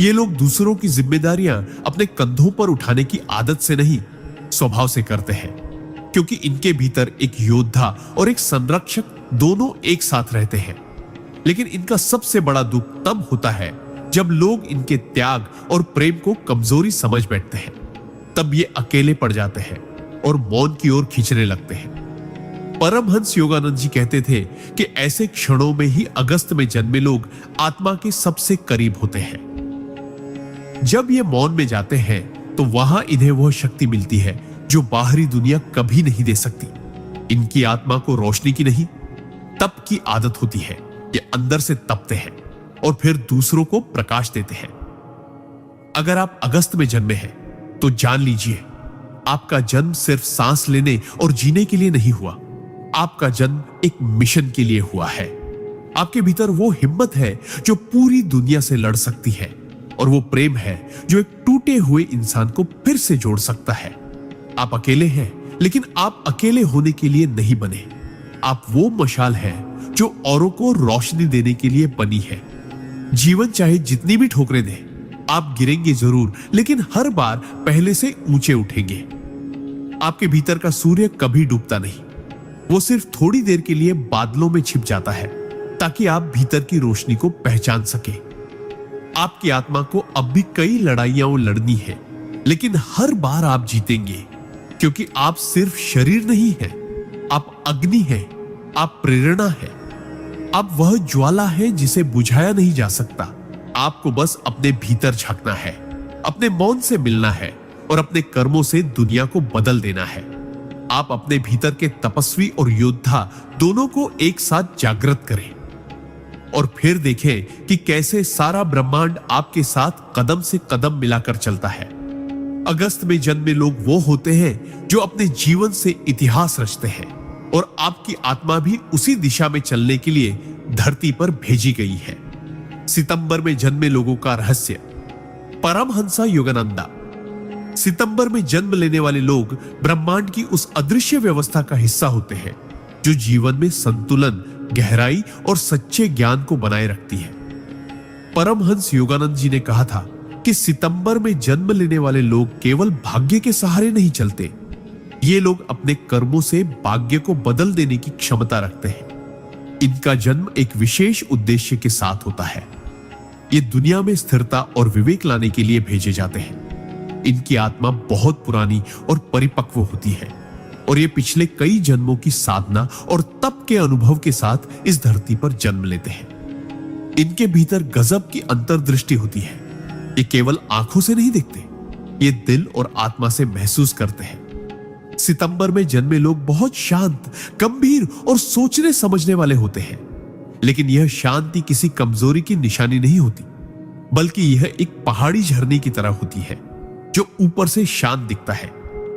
ये लोग दूसरों की जिम्मेदारियां अपने कंधों पर उठाने की आदत से नहीं, स्वभाव से करते हैं, क्योंकि इनके भीतर एक योद्धा और एक संरक्षक दोनों एक साथ रहते हैं। लेकिन इनका सबसे बड़ा दुख तब होता है जब लोग इनके त्याग और प्रेम को कमजोरी समझ बैठते हैं। तब ये अकेले पड़ जाते हैं और मौन की ओर खींचने लगते हैं। परमहंस योगानंद जी कहते थे कि ऐसे क्षणों में ही अगस्त में जन्मे लोग आत्मा के सबसे करीब होते हैं। जब ये मौन में जाते हैं तो वहां इन्हें वह शक्ति मिलती है जो बाहरी दुनिया कभी नहीं दे सकती। इनकी आत्मा को रोशनी की नहीं, तप की आदत होती है। ये अंदर से तपते हैं और फिर दूसरों को प्रकाश देते हैं। अगर आप अगस्त में जन्मे हैं तो जान लीजिए, आपका जन्म सिर्फ सांस लेने और जीने के लिए नहीं हुआ। आपका जन्म एक मिशन के लिए हुआ है। आपके भीतर वो हिम्मत है जो पूरी दुनिया से लड़ सकती है, और वो प्रेम है जो एक टूटे हुए इंसान को फिर से जोड़ सकता है। आप अकेले हैं, लेकिन आप अकेले होने के लिए नहीं बने। आप वो मशाल है जो औरों को रोशनी देने के लिए बनी है। जीवन चाहे जितनी भी ठोकरें दे, आप गिरेंगे जरूर, लेकिन हर बार पहले से ऊंचे उठेंगे। आपके भीतर का सूर्य कभी डूबता नहीं, वो सिर्फ थोड़ी देर के लिए बादलों में छिप जाता है ताकि आप भीतर की रोशनी को पहचान सके। आपकी आत्मा को अब भी कई लड़ाइयां लड़नी है, लेकिन हर बार आप जीतेंगे, क्योंकि आप सिर्फ शरीर नहीं हैं, आप अग्नि हैं, आप प्रेरणा है, आप वह ज्वाला है जिसे बुझाया नहीं जा सकता। आपको बस अपने भीतर झांकना है, अपने मौन से मिलना है और अपने कर्मों से दुनिया को बदल देना है। आप अपने भीतर के तपस्वी और योद्धा दोनों को एक साथ जागृत करें और फिर देखें कि कैसे सारा ब्रह्मांड आपके साथ कदम से कदम मिलाकर चलता है। अगस्त में जन्मे लोग वो होते हैं जो अपने जीवन से इतिहास रचते हैं, और आपकी आत्मा भी उसी दिशा में चलने के लिए धरती पर भेजी गई है। सितंबर में जन्मे लोगों का रहस्य। परमहंसा योगानंदा। सितंबर में जन्म लेने वाले लोग ब्रह्मांड की उस अदृश्य व्यवस्था का हिस्सा होते हैं जो जीवन में संतुलन, गहराई और सच्चे ज्ञान को बनाए रखती है। परमहंस योगानंद जी ने कहा था कि सितंबर में जन्म लेने वाले लोग केवल भाग्य के सहारे नहीं चलते, ये लोग अपने कर्मों से भाग्य को बदल देने की क्षमता रखते हैं। इनका जन्म एक विशेष उद्देश्य के साथ होता है। ये दुनिया में स्थिरता और विवेक लाने के लिए भेजे जाते हैं। इनकी आत्मा बहुत पुरानी और परिपक्व होती है, और ये पिछले कई जन्मों की साधना और तप के अनुभव के साथ इस धरती पर जन्म लेते हैं। इनके भीतर गजब की अंतर्दृष्टि होती है। ये केवल आंखों से नहीं देखते, ये दिल और आत्मा से महसूस करते हैं। सितंबर में जन्मे लोग बहुत शांत, गंभीर और सोचने समझने वाले होते हैं, लेकिन यह शांति किसी कमजोरी की निशानी नहीं होती, बल्कि यह एक पहाड़ी झरने की तरह होती है जो ऊपर से शांत दिखता है,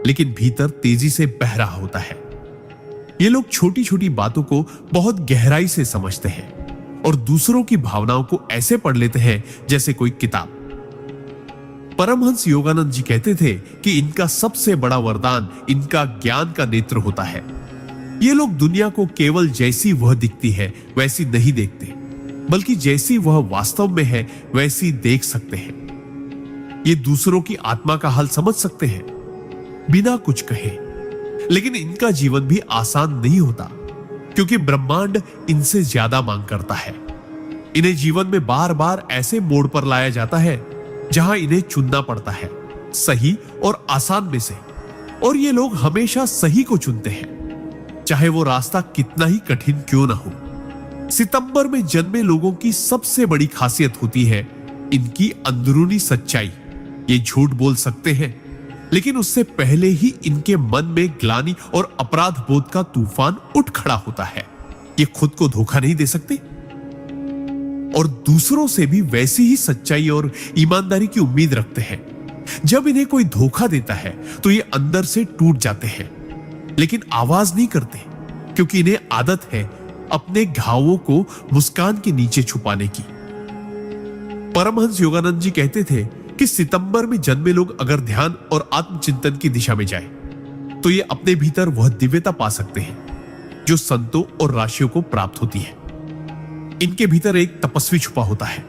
लेकिन भीतर तेजी से बह रहा होता है। ये लोग छोटी छोटी बातों को बहुत गहराई से समझते हैं और दूसरों की भावनाओं को ऐसे पढ़ लेते हैं जैसे कोई किताब। परमहंस योगानंद जी कहते थे कि इनका सबसे बड़ा वरदान इनका ज्ञान का नेत्र होता है। ये लोग दुनिया को केवल जैसी वह दिखती है वैसी नहीं देखते, बल्कि जैसी वह वास्तव में है वैसी देख सकते हैं। ये दूसरों की आत्मा का हाल समझ सकते हैं बिना कुछ कहे, लेकिन इनका जीवन भी आसान नहीं होता, क्योंकि ब्रह्मांड इनसे ज्यादा मांग करता है। इन्हें जीवन में बार बार ऐसे मोड़ पर लाया जाता है जहां इन्हें चुनना पड़ता है, सही और आसान में से, और ये लोग हमेशा सही को चुनते हैं, चाहे वो रास्ता कितना ही कठिन क्यों ना हो। सितंबर में जन्मे लोगों की सबसे बड़ी खासियत होती है इनकी अंदरूनी सच्चाई। ये झूठ बोल सकते हैं, लेकिन उससे पहले ही इनके मन में ग्लानि और अपराध बोध का तूफान उठ खड़ा होता है। ये खुद को धोखा नहीं दे सकते और दूसरों से भी वैसी ही सच्चाई और ईमानदारी की उम्मीद रखते हैं। जब इन्हें कोई धोखा देता है तो ये अंदर से टूट जाते हैं, लेकिन आवाज नहीं करते, क्योंकि इन्हें आदत है अपने घावों को मुस्कान के नीचे छुपाने की। परमहंस योगानंद जी कहते थे कि सितंबर में जन्मे लोग अगर ध्यान और आत्मचिंतन की दिशा में जाएं, तो ये अपने भीतर वह दिव्यता पा सकते हैं जो संतों और ऋषियों को प्राप्त होती है। इनके भीतर एक तपस्वी छुपा होता है,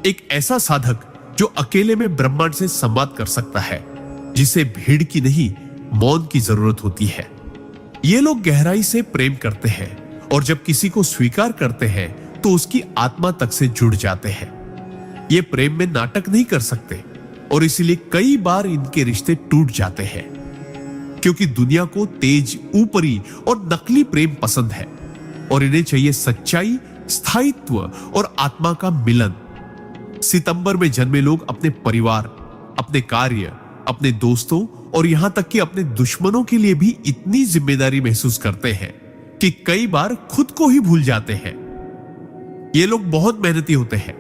एक ऐसा साधक जो अकेले में ब्रह्मांड से संवाद कर सकता है, जिसे भीड़ की नहीं मौन की जरूरत होती है। ये लोग गहराई से प्रेम करते हैं और जब किसी को स्वीकार करते हैं तो उसकी आत्मा तक से जुड़ जाते हैं। ये प्रेम में नाटक नहीं कर सकते और इसीलिए कई बार इनके रिश्ते टूट जाते हैं, क्योंकि दुनिया को तेज, ऊपरी और नकली प्रेम पसंद है और इन्हें चाहिए सच्चाई, स्थायित्व और आत्मा का मिलन। सितंबर में जन्मे लोग अपने परिवार, अपने कार्य, अपने दोस्तों और यहां तक कि अपने दुश्मनों के लिए भी इतनी जिम्मेदारी महसूस करते हैं कि कई बार खुद को ही भूल जाते हैं। ये लोग बहुत मेहनती होते हैं।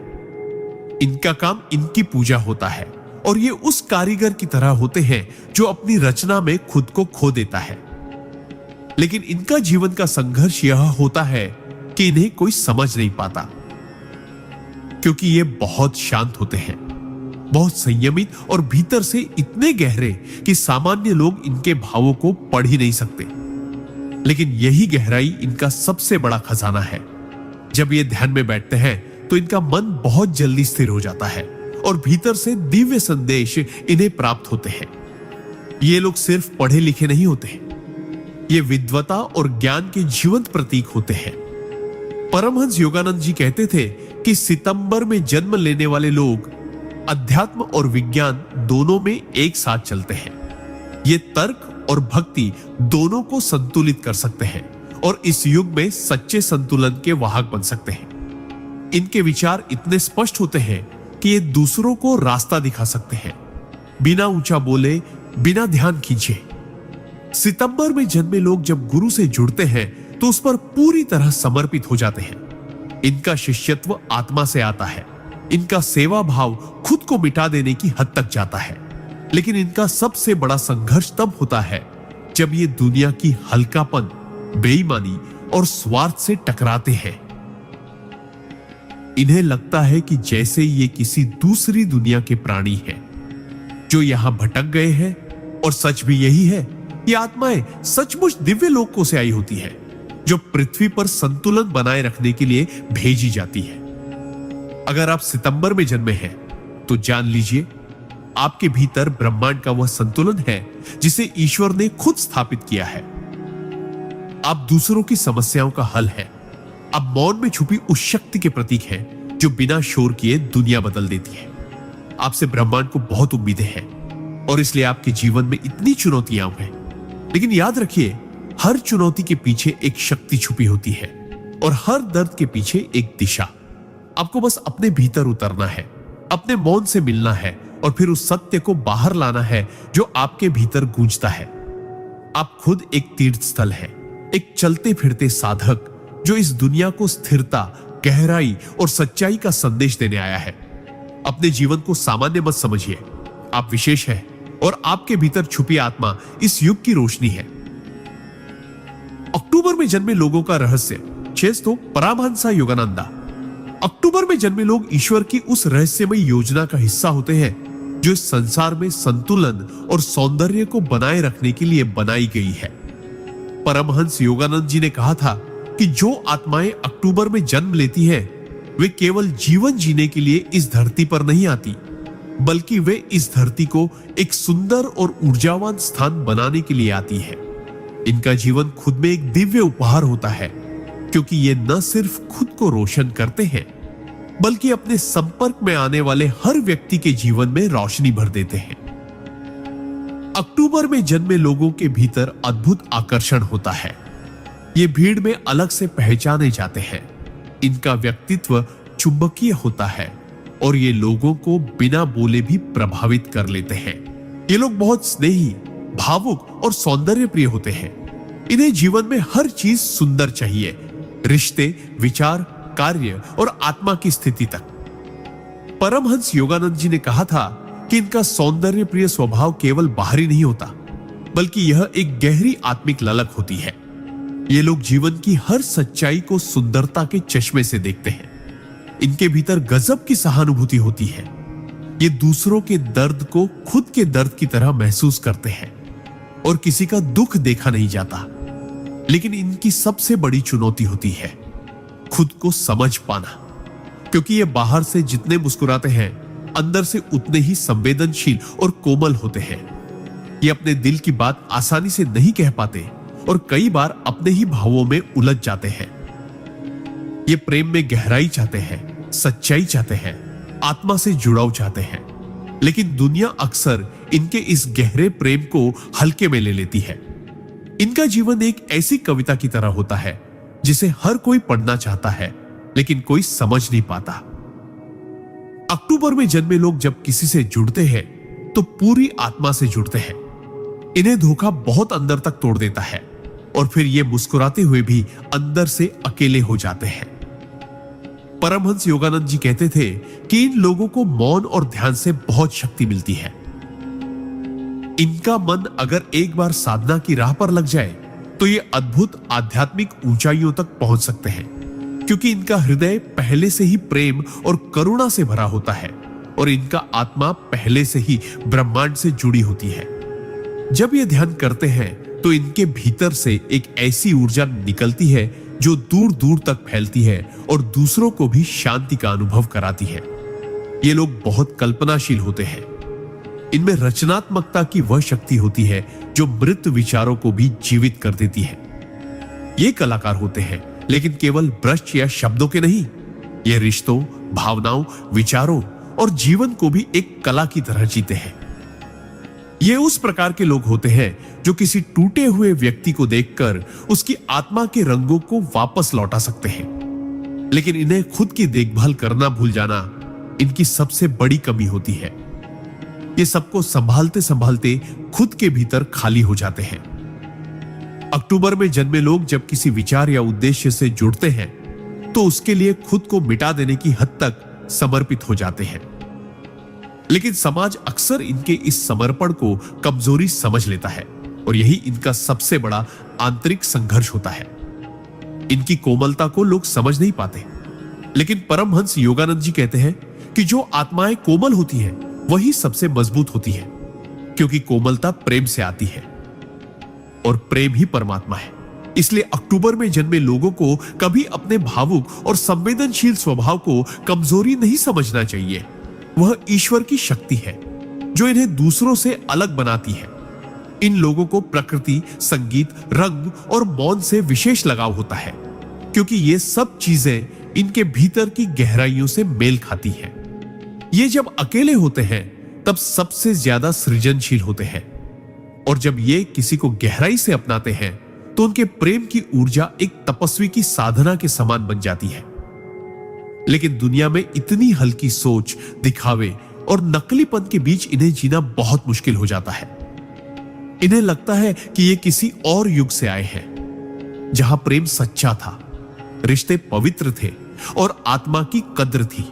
इनका काम इनकी पूजा होता है और ये उस कारीगर की तरह होते हैं जो अपनी रचना में खुद को खो देता है। लेकिन इनका जीवन का संघर्ष यह होता है कि इन्हें कोई समझ नहीं पाता, क्योंकि ये बहुत शांत होते हैं, बहुत संयमित और भीतर से इतने गहरे कि सामान्य लोग इनके भावों को पढ़ ही नहीं सकते। लेकिन यही गहराई इनका सबसे बड़ा खजाना है। जब ये ध्यान में बैठते हैं तो इनका मन बहुत जल्दी स्थिर हो जाता है और भीतर से दिव्य संदेश इन्हें प्राप्त होते हैं। ये लोग सिर्फ पढ़े लिखे नहीं होते, ये विद्वता और ज्ञान के जीवंत प्रतीक होते हैं। परमहंस योगानंद जी कहते थे कि सितंबर में जन्म लेने वाले लोग अध्यात्म और विज्ञान दोनों में एक साथ चलते हैं। ये तर्क और भक्ति दोनों को संतुलित कर सकते हैं और इस युग में सच्चे संतुलन के वाहक बन सकते हैं। इनके विचार इतने स्पष्ट होते हैं कि ये दूसरों को रास्ता दिखा सकते हैं, बिना ऊंचा बोले, बिना ध्यान खींचे। सितंबर में जन्मे लोग जब गुरु से जुड़ते हैं तो उस पर पूरी तरह समर्पित हो जाते हैं। इनका शिष्यत्व आत्मा से आता है। इनका सेवा भाव खुद को मिटा देने की हद तक जाता है। लेकिन इनका सबसे बड़ा संघर्ष तब होता है जब ये दुनिया की हल्कापन, बेईमानी और स्वार्थ से टकराते हैं। इन्हें लगता है कि जैसे ये किसी दूसरी दुनिया के प्राणी हैं जो यहां भटक गए हैं, और सच भी यही है कि आत्माएं सचमुच दिव्य लोकों से आई होती है जो पृथ्वी पर संतुलन बनाए रखने के लिए भेजी जाती है। अगर आप सितंबर में जन्मे हैं तो जान लीजिए, आपके भीतर ब्रह्मांड का वह संतुलन है जिसे ईश्वर ने खुद स्थापित किया है। आप दूसरों की समस्याओं का हल है। आप मौन में छुपी उस शक्ति के प्रतीक हैं जो बिना शोर किए दुनिया बदल देती है। आपसे ब्रह्मांड को बहुत उम्मीदें हैं और इसलिए आपके जीवन में इतनी चुनौतियां हैं। लेकिन याद रखिए, हर चुनौती के पीछे एक शक्ति छुपी होती है और हर दर्द के पीछे एक दिशा। आपको बस अपने भीतर उतरना है, अपने मौन से मिलना है और फिर उस सत्य को बाहर लाना है जो आपके भीतर गूंजता है। आप खुद एक तीर्थ स्थल है, एक चलते फिरते साधक जो इस दुनिया को स्थिरता, गहराई और सच्चाई का संदेश देने आया है। अपने जीवन को सामान्य मत समझिए। आप विशेष हैं और आपके भीतर छुपी आत्मा इस युग की रोशनी है। अक्टूबर में जन्मे लोगों का रहस्य। चेस्तो परमहंसा योगानंदा। अक्टूबर में जन्मे लोग ईश्वर की उस रहस्यमय योजना का हिस्सा होते हैं जो इस संसार में संतुलन और सौंदर्य को बनाए रखने के लिए बनाई गई है। परमहंस योगानंद जी ने कहा था कि जो आत्माएं अक्टूबर में जन्म लेती हैं, वे केवल जीवन जीने के लिए इस धरती पर नहीं आती, बल्कि वे इस धरती को एक सुंदर और ऊर्जावान स्थान बनाने के लिए आती है। इनका जीवन खुद में एक दिव्य उपहार होता है, क्योंकि ये न सिर्फ खुद को रोशन करते हैं, बल्कि अपने संपर्क में आने वाले हर व्यक्ति के जीवन में रोशनी भर देते हैं। अक्टूबर में जन्मे लोगों के भीतर अद्भुत आकर्षण होता है। ये भीड़ में अलग से पहचाने जाते हैं। इनका व्यक्तित्व चुंबकीय होता है और ये लोगों को बिना बोले भी प्रभावित कर लेते हैं। ये लोग बहुत स्नेही, भावुक और सौंदर्य प्रिय होते हैं। इन्हें जीवन में हर चीज सुंदर चाहिए, रिश्ते, विचार, कार्य और आत्मा की स्थिति तक। परमहंस योगानंद जी ने कहा था कि इनका सौंदर्य प्रिय स्वभाव केवल बाहरी नहीं होता, बल्कि यह एक गहरी आत्मिक ललक होती है। ये लोग जीवन की हर सच्चाई को सुंदरता के चश्मे से देखते हैं। इनके भीतर गजब की सहानुभूति होती है। ये दूसरों के दर्द को खुद के दर्द की तरह महसूस करते हैं और किसी का दुख देखा नहीं जाता। लेकिन इनकी सबसे बड़ी चुनौती होती है खुद को समझ पाना, क्योंकि ये बाहर से जितने मुस्कुराते हैं, अंदर से उतने ही संवेदनशील और कोमल होते हैं। ये अपने दिल की बात आसानी से नहीं कह पाते और कई बार अपने ही भावों में उलझ जाते हैं। ये प्रेम में गहराई चाहते हैं, सच्चाई चाहते हैं, आत्मा से जुड़ाव चाहते हैं, लेकिन दुनिया अक्सर इनके इस गहरे प्रेम को हल्के में ले लेती है। इनका जीवन एक ऐसी कविता की तरह होता है जिसे हर कोई पढ़ना चाहता है, लेकिन कोई समझ नहीं पाता। अक्टूबर में जन्मे लोग जब किसी से जुड़ते हैं तो पूरी आत्मा से जुड़ते हैं। इन्हें धोखा बहुत अंदर तक तोड़ देता है और फिर ये मुस्कुराते हुए भी अंदर से अकेले हो जाते हैं। परमहंस योगानंद जी कहते थे कि इन लोगों को मौन और ध्यान से बहुत शक्ति मिलती है। इनका मन अगर एक बार साधना की राह पर लग जाए तो ये अद्भुत आध्यात्मिक ऊंचाइयों तक पहुंच सकते हैं, क्योंकि इनका हृदय पहले से ही प्रेम और करुणा से भरा होता है और इनका आत्मा पहले से ही ब्रह्मांड से जुड़ी होती है। जब ये ध्यान करते हैं तो इनके भीतर से एक ऐसी ऊर्जा निकलती है जो दूर दूर तक फैलती है और दूसरों को भी शांति का अनुभव कराती है। ये लोग बहुत कल्पनाशील होते हैं। इनमें रचनात्मकता की वह शक्ति होती है जो मृत विचारों को भी जीवित कर देती है। ये कलाकार होते हैं, लेकिन केवल ब्रश या शब्दों के नहीं। ये रिश्तों, भावनाओं, विचारों और जीवन को भी एक कला की तरह जीते हैं। ये उस प्रकार के लोग होते हैं जो किसी टूटे हुए व्यक्ति को देखकर उसकी आत्मा के रंगों को वापस लौटा सकते हैं, लेकिन इन्हें खुद की देखभाल करना भूल जाना इनकी सबसे बड़ी कमी होती है। ये सबको संभालते संभालते खुद के भीतर खाली हो जाते हैं। अक्टूबर में जन्मे लोग जब किसी विचार या उद्देश्य से जुड़ते हैं तो उसके लिए खुद को मिटा देने की हद तक समर्पित हो जाते हैं, लेकिन समाज अक्सर इनके इस समर्पण को कमजोरी समझ लेता है और यही इनका सबसे बड़ा आंतरिक संघर्ष होता है। इनकी कोमलता को लोग समझ नहीं पाते, लेकिन परमहंस योगानंद जी कहते हैं कि जो आत्माएं कोमल होती हैं वही सबसे मजबूत होती है, क्योंकि कोमलता प्रेम से आती है और प्रेम ही परमात्मा है। इसलिए अक्टूबर में जन्मे लोगों को कभी अपने भावुक और संवेदनशील स्वभाव को कमजोरी नहीं समझना चाहिए। वह ईश्वर की शक्ति है जो इन्हें दूसरों से अलग बनाती है। इन लोगों को प्रकृति, संगीत, रंग और मौन से विशेष लगाव होता है, क्योंकि ये सब चीजें इनके भीतर की गहराइयों से मेल खाती हैं। ये जब अकेले होते हैं तब सबसे ज्यादा सृजनशील होते हैं, और जब ये किसी को गहराई से अपनाते हैं तो उनके प्रेम की ऊर्जा एक तपस्वी की साधना के समान बन जाती है। लेकिन दुनिया में इतनी हल्की सोच, दिखावे और नकलीपन के बीच इन्हें जीना बहुत मुश्किल हो जाता है। इन्हें लगता है कि ये किसी और युग से आए हैं, जहां प्रेम सच्चा था, रिश्ते पवित्र थे और आत्मा की कद्र थी।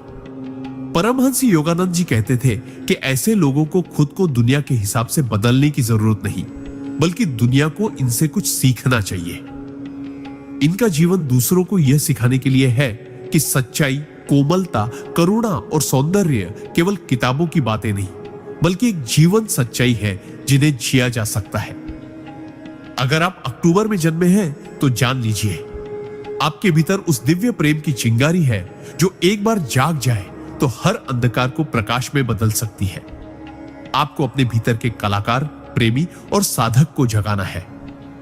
परमहंस योगानंद जी कहते थे कि ऐसे लोगों को खुद को दुनिया के हिसाब से बदलने की जरूरत नहीं, बल्कि दुनिया को इनसे कुछ सीखना चाहिए। इनका जीवन दूसरों को यह सिखाने के लिए है कि सच्चाई, कोमलता, करुणा और सौंदर्य केवल किताबों की बातें नहीं, बल्कि एक जीवन सच्चाई है जिन्हें जिया जा सकता है। अगर आप अक्टूबर में जन्मे हैं तो जान लीजिए, आपके भीतर उस दिव्य प्रेम की चिंगारी है जो एक बार जाग जाए तो हर अंधकार को प्रकाश में बदल सकती है। आपको अपने भीतर के कलाकार, प्रेमी और साधक को जगाना है।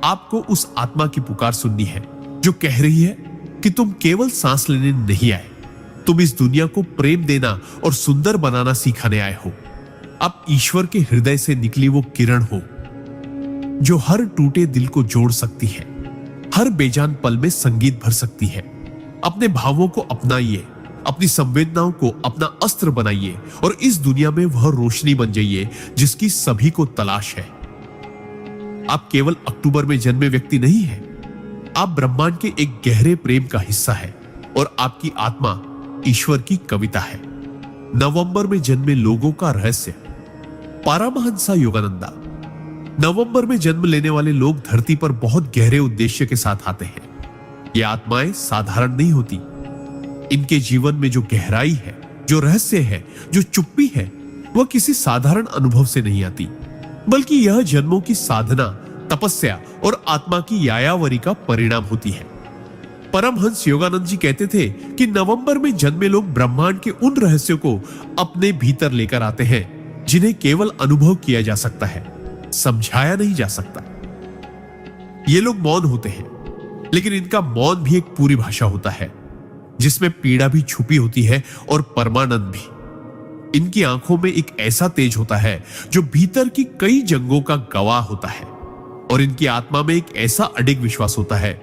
आपको उस आत्मा की पुकार सुननी है जो कह रही है कि तुम केवल सांस लेने नहीं आए, तुम इस दुनिया को प्रेम देना और सुंदर बनाना सिखाने आए हो। आप ईश्वर के हृदय से निकली वो किरण हो जो हर टूटे दिल को जोड़ सकती है, हर बेजान पल में संगीत भर सकती है। अपने भावों को अपनाइए, अपनी संवेदनाओं को अपना अस्त्र बनाइए और इस दुनिया में वह रोशनी बन जाइए जिसकी सभी को तलाश है। आप केवल अक्टूबर में जन्मे व्यक्ति नहीं हैं, आप ब्रह्मांड के एक गहरे प्रेम का हिस्सा है और आपकी आत्मा ईश्वर की कविता है। नवंबर में जन्मे लोगों का रहस्य। पारमहंसा योगानंदा। नवंबर में जन्म लेने वाले लोग धरती पर बहुत गहरे उद्देश्य के साथ आते हैं। ये आत्माएं साधारण नहीं होती। इनके जीवन में जो गहराई है, जो रहस्य है, जो चुप्पी है, वह किसी साधारण अनुभव से नहीं आती, बल्कि यह जन्मों की साधना, तपस्या और आत्मा की यायावरी का परिणाम होती है। परमहंस योगानंद जी कहते थे कि नवंबर में जन्मे लोग ब्रह्मांड के उन रहस्यों को अपने भीतर लेकर आते हैं जिन्हें केवल अनुभव किया जा सकता है, समझाया नहीं जा सकता। ये लोग मौन होते हैं, लेकिन इनका मौन भी एक पूरी भाषा होता है जिसमें पीड़ा भी छुपी होती है और परमानंद भी। इनकी आंखों में एक ऐसा तेज होता है जो भीतर की कई जंगों का गवाह होता है, और इनकी आत्मा में एक ऐसा अडिग विश्वास होता है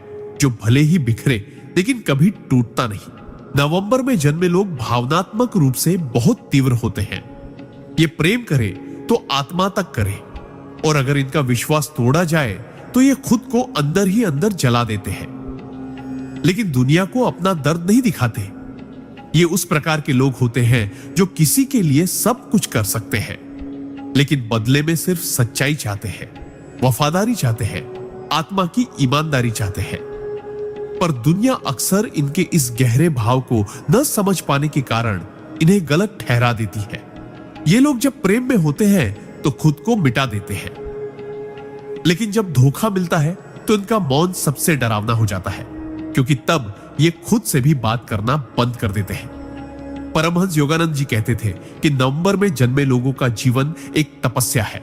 जो भले ही बिखरे लेकिन कभी टूटता नहीं। नवंबर में जन्मे लोग भावनात्मक रूप से बहुत तीव्र होते हैं। ये प्रेम करे तो आत्मा तक करे, और अगर इनका विश्वास तोड़ा जाए तो ये खुद को अंदर ही अंदर जला देते हैं। लेकिन दुनिया को अपना दर्द नहीं दिखाते। ये उस प्रकार के लोग होते हैं जो किसी के लिए सब कुछ कर सकते हैं, लेकिन बदले में सिर्फ सच्चाई चाहते हैं, वफादारी चाहते हैं, आत्मा की ईमानदारी चाहते हैं। पर दुनिया अक्सर इनके इस गहरे भाव को न समझ पाने के कारण इन्हें गलत ठहरा देती है। ये लोग जब प्रेम में होते हैं तो खुद को मिटा देते हैं, लेकिन जब धोखा मिलता है तो इनका मौन सबसे डरावना हो जाता है, क्योंकि तब ये खुद से भी बात करना बंद कर देते हैं। परमहंस योगानंद जी कहते थे कि नवंबर में जन्मे लोगों का जीवन एक तपस्या है।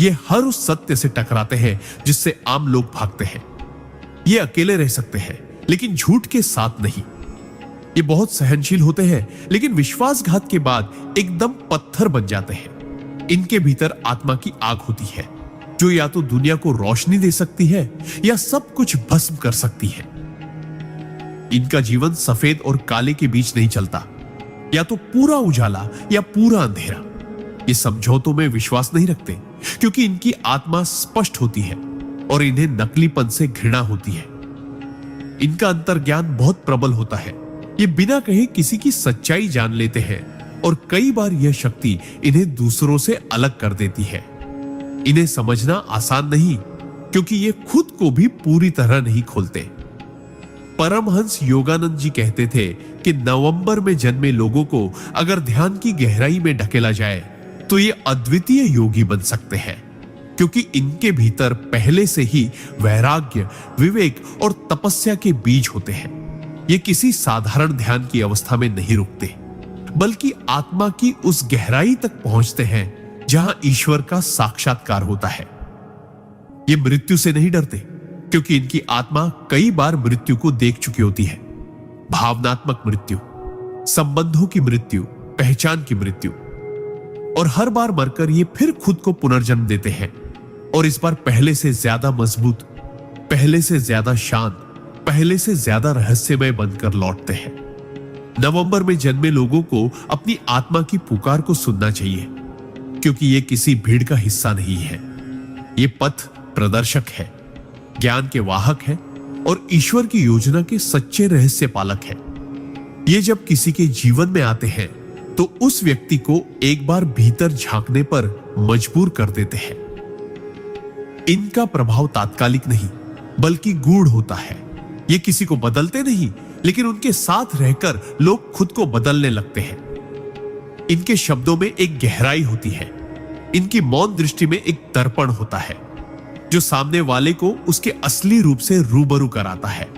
ये हर उस सत्य से टकराते हैं जिससे आम लोग भागते हैं। ये अकेले रह सकते हैं, लेकिन झूठ के साथ नहीं। ये बहुत सहनशील होते हैं, लेकिन विश्वासघात के बाद एकदम पत्थर बन जाते हैं। इनके भीतर आत्मा की आग होती है जो या तो दुनिया को रोशनी दे सकती है या सब कुछ भस्म कर सकती है। इनका जीवन सफेद और काले के बीच नहीं चलता, या तो पूरा उजाला या पूरा अंधेरा। ये समझौतों में विश्वास नहीं रखते, क्योंकि इनकी आत्मा स्पष्ट होती है और इन्हें नकलीपन से घृणा होती है। इनका अंतर्ज्ञान बहुत प्रबल होता है। ये बिना कहे किसी की सच्चाई जान लेते हैं, और कई बार यह शक्ति इन्हें दूसरों से अलग कर देती है। इन्हें समझना आसान नहीं, क्योंकि ये खुद को भी पूरी तरह नहीं खोलते। परमहंस योगानंद जी कहते थे कि नवंबर में जन्मे लोगों को अगर ध्यान की गहराई में ढकेला जाए तो ये अद्वितीय योगी बन सकते हैं, क्योंकि इनके भीतर पहले से ही वैराग्य, विवेक और तपस्या के बीज होते हैं। ये किसी साधारण ध्यान की अवस्था में नहीं रुकते, बल्कि आत्मा की उस गहराई तक पहुंचते हैं जहां ईश्वर का साक्षात्कार होता है। ये मृत्यु से नहीं डरते, क्योंकि इनकी आत्मा कई बार मृत्यु को देख चुकी होती है। भावनात्मक मृत्यु, संबंधों की मृत्यु, पहचान की मृत्यु, और हर बार मरकर ये फिर खुद को पुनर्जन्म देते हैं, और इस बार पहले से ज्यादा मजबूत, पहले से ज्यादा शांत, पहले से ज्यादा रहस्यमय बनकर लौटते हैं। नवंबर में जन्मे लोगों को अपनी आत्मा की पुकार को सुनना चाहिए, क्योंकि ये किसी भीड़ का हिस्सा नहीं है। ये पथ प्रदर्शक है, ज्ञान के वाहक है, और ईश्वर की योजना के सच्चे रहस्य पालक है। ये जब किसी के जीवन में आते हैं तो उस व्यक्ति को एक बार भीतर झांकने पर मजबूर कर देते हैं। इनका प्रभाव तात्कालिक नहीं, बल्कि गूढ़ होता है। ये किसी को बदलते नहीं, लेकिन उनके साथ रहकर लोग खुद को बदलने लगते हैं। इनके शब्दों में एक गहराई होती है। इनकी मौन दृष्टि में एक दर्पण होता है जो सामने वाले को उसके असली रूप से रूबरू कराता है।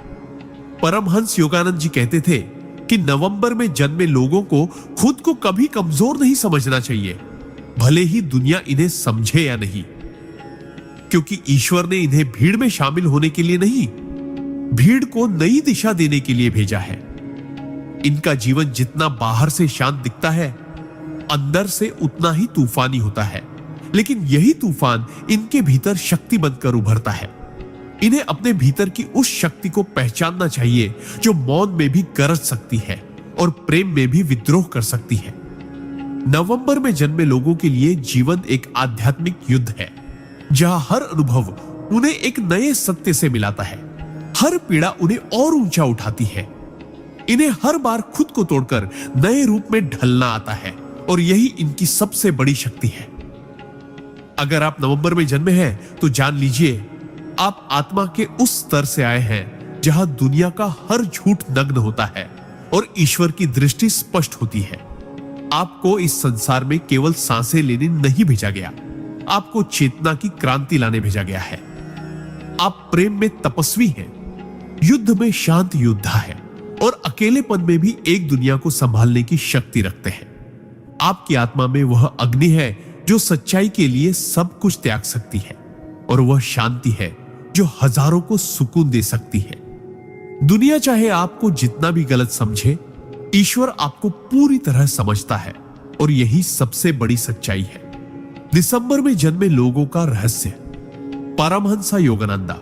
परमहंस योगानंद जी कहते थे कि नवंबर में जन्मे लोगों को खुद को कभी कमजोर नहीं समझना चाहिए, भले ही दुनिया इन्हें समझे या नहीं, क्योंकि ईश्वर ने इन्हें भीड़ में शामिल होने के लिए नहीं, भीड़ को नई दिशा देने के लिए भेजा है। इनका जीवन जितना बाहर से शांत दिखता है, अंदर से उतना ही तूफानी होता है, लेकिन यही तूफान इनके भीतर शक्ति बनकर उभरता है। इन्हें अपने भीतर की उस शक्ति को पहचानना चाहिए जो मौन में भी गरज सकती है और प्रेम में भी विद्रोह कर सकती है। नवंबर में जन्मे लोगों के लिए जीवन एक आध्यात्मिक युद्ध है, जहां हर अनुभव उन्हें एक नए सत्य से मिलाता है, हर पीड़ा उन्हें और ऊंचा उठाती है। इन्हें हर बार खुद को तोड़कर नए रूप में ढलना आता है, और यही इनकी सबसे बड़ी शक्ति है। अगर आप नवंबर में जन्मे हैं तो जान लीजिए आप आत्मा के उस स्तर से आए हैं जहां दुनिया का हर झूठ नग्न होता है और ईश्वर की दृष्टि स्पष्ट होती है। आपको इस संसार में केवल सांसें लेने नहीं भेजा गया, आपको चेतना की क्रांति लाने भेजा गया है। आप प्रेम में तपस्वी हैं, युद्ध में शांत योद्धा है और अकेलेपन में भी एक दुनिया को संभालने की शक्ति रखते हैं। आपकी आत्मा में वह अग्नि है जो सच्चाई के लिए सब कुछ त्याग सकती है, और वह शांति है जो हजारों को सुकून दे सकती है। दुनिया चाहे आपको जितना भी गलत समझे, ईश्वर आपको पूरी तरह समझता है, और यही सबसे बड़ी सच्चाई है। दिसंबर में जन्मे लोगों का रहस्य। परमहंसा योगानंदा।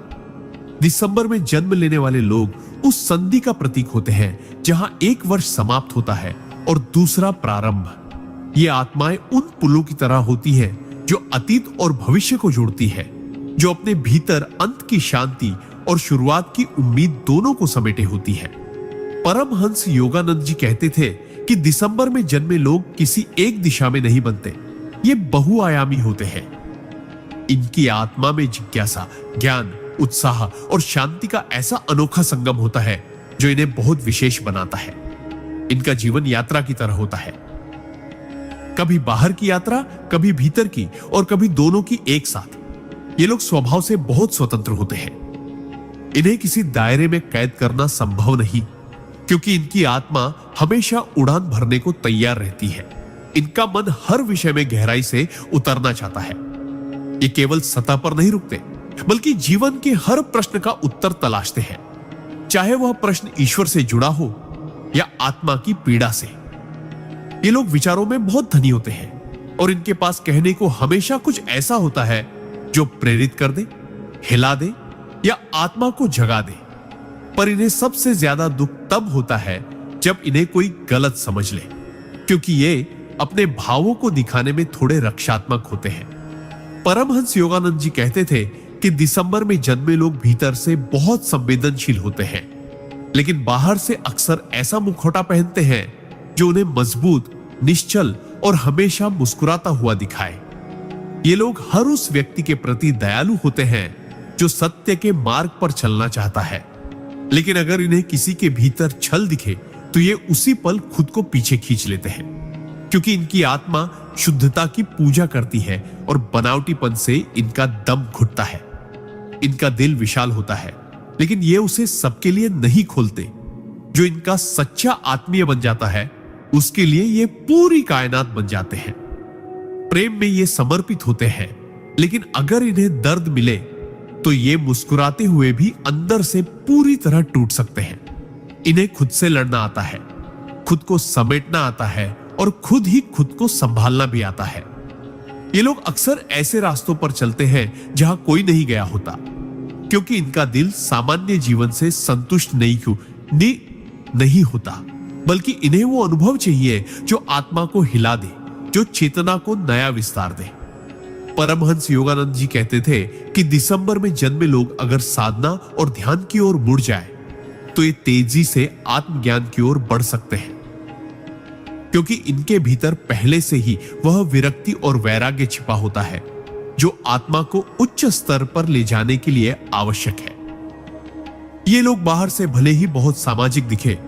दिसंबर में जन्म लेने वाले लोग उस संधि का प्रतीक होते हैं जहां एक वर्ष समाप्त होता है और दूसरा प्रारंभ। ये आत्माएं उन पुलों की तरह होती हैं जो अतीत और भविष्य को जोड़ती है, जो अपने भीतर अंत की शांति और शुरुआत की उम्मीद दोनों को समेटे होती है। परमहंस योगानंद जी कहते थे कि दिसंबर में जन्मे लोग किसी एक दिशा में नहीं बनते, ये बहुआयामी होते हैं। इनकी आत्मा में जिज्ञासा, ज्ञान, उत्साह और शांति का ऐसा अनोखा संगम होता है जो इन्हें बहुत विशेष बनाता है। इनका जीवन यात्रा की तरह होता है, कभी बाहर की यात्रा, कभी भीतर की, और कभी दोनों की एक साथ। ये लोग स्वभाव से बहुत स्वतंत्र होते हैं। इन्हें किसी दायरे में कैद करना संभव नहीं, क्योंकि इनकी आत्मा हमेशा उड़ान भरने को तैयार रहती है। इनका मन हर विषय में गहराई से उतरना चाहता है। ये केवल सतह पर नहीं रुकते, बल्कि जीवन के हर प्रश्न का उत्तर तलाशते हैं, चाहे वह प्रश्न ईश्वर से जुड़ा हो या आत्मा की पीड़ा से। ये लोग विचारों में बहुत धनी होते हैं, और इनके पास कहने को हमेशा कुछ ऐसा होता है जो प्रेरित कर दे, हिला दे या आत्मा को जगा दे। पर इन्हें सबसे ज्यादा दुख तब होता है जब इन्हें कोई गलत समझ ले, क्योंकि ये अपने भावों को दिखाने में थोड़े रक्षात्मक होते हैं। परमहंस योगानंद जी कहते थे कि दिसंबर में जन्मे लोग भीतर से बहुत संवेदनशील होते हैं, लेकिन बाहर से अक्सर ऐसा मुखौटा पहनते हैं जो उन्हें मजबूत, निश्चल और हमेशा मुस्कुराता हुआ दिखाए। ये लोग हर उस व्यक्ति के प्रति दयालु होते हैं जो सत्य के मार्ग पर चलना चाहता है, लेकिन अगर इन्हें किसी के भीतर छल दिखे तो ये उसी पल खुद को पीछे खींच लेते हैं, क्योंकि इनकी आत्मा शुद्धता की पूजा करती है और बनावटीपन से इनका दम घुटता है। इनका दिल विशाल होता है, लेकिन ये उसे सबके लिए नहीं खोलते। जो इनका सच्चा आत्मीय बन जाता है, उसके लिए ये पूरी कायनात बन जाते हैं। प्रेम में ये समर्पित होते हैं, लेकिन अगर इन्हें दर्द मिले तो ये मुस्कुराते हुए भी अंदर से पूरी तरह टूट सकते हैं। इन्हें खुद से लड़ना आता है, खुद को समेटना आता है और खुद ही खुद को संभालना भी आता है। ये लोग अक्सर ऐसे रास्तों पर चलते हैं जहां कोई नहीं गया होता, क्योंकि इनका दिल सामान्य जीवन से संतुष्ट नहीं होता, बल्कि इन्हें वो अनुभव चाहिए जो आत्मा को हिला दे, जो चेतना को नया विस्तार दे। परमहंस योगानंद जी कहते थे कि दिसंबर में जन्मे लोग अगर साधना और ध्यान की ओर मुड़ जाए तो ये तेजी से आत्मज्ञान की ओर बढ़ सकते हैं, क्योंकि इनके भीतर पहले से ही वह विरक्ति और वैराग्य छिपा होता है जो आत्मा को उच्च स्तर पर ले जाने के लिए आवश्यक है। ये लोग बाहर से भले ही बहुत सामाजिक दिखे,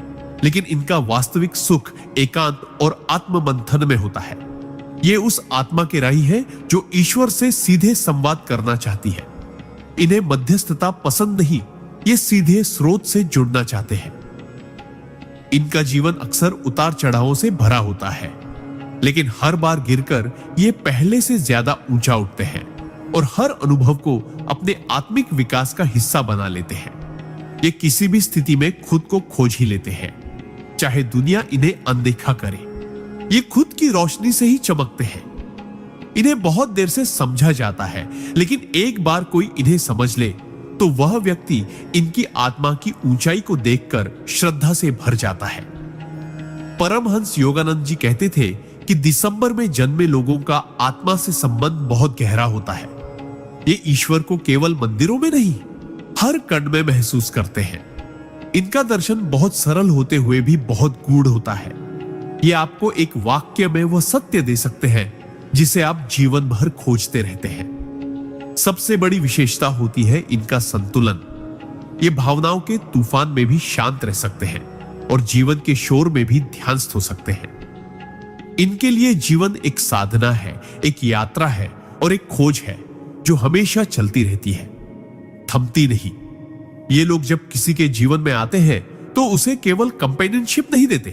लेकिन इनका वास्तविक सुख एकांत और आत्ममंथन में होता है। ये उस आत्मा के राही है जो ईश्वर से सीधे संवाद करना चाहती है। इन्हें मध्यस्थता पसंद नहीं, ये सीधे स्रोत से जुड़ना चाहते हैं। इनका जीवन अक्सर उतार चढ़ावों से भरा होता है, लेकिन हर बार गिरकर ये पहले से ज्यादा ऊंचा उठते हैं और हर अनुभव को अपने आत्मिक विकास का हिस्सा बना लेते हैं। ये किसी भी स्थिति में खुद को खोज ही लेते हैं, चाहे दुनिया इन्हें अनदेखा करे। ये खुद की रोशनी से ही चमकते हैं। इन्हें बहुत देर से समझा जाता है, लेकिन एक बार कोई इन्हें समझ ले तो वह व्यक्ति इनकी आत्मा की ऊंचाई को देखकर श्रद्धा से भर जाता है। परमहंस योगानंद जी कहते थे कि दिसंबर में जन्मे लोगों का आत्मा से संबंध बहुत गहरा होता है। ये ईश्वर को केवल मंदिरों में नहीं, हर कण में महसूस करते हैं। इनका दर्शन बहुत सरल होते हुए भी बहुत गूढ़ होता है। ये आपको एक वाक्य में वह सत्य दे सकते हैं जिसे आप जीवन भर खोजते रहते हैं। सबसे बड़ी विशेषता होती है इनका संतुलन। ये भावनाओं के तूफान में भी शांत रह सकते हैं और जीवन के शोर में भी ध्यानस्थ हो सकते हैं। इनके लिए जीवन एक साधना है, एक यात्रा है और एक खोज है जो हमेशा चलती रहती है, थमती नहीं। ये लोग जब किसी के जीवन में आते हैं तो उसे केवल कंपेनियनशिप नहीं देते,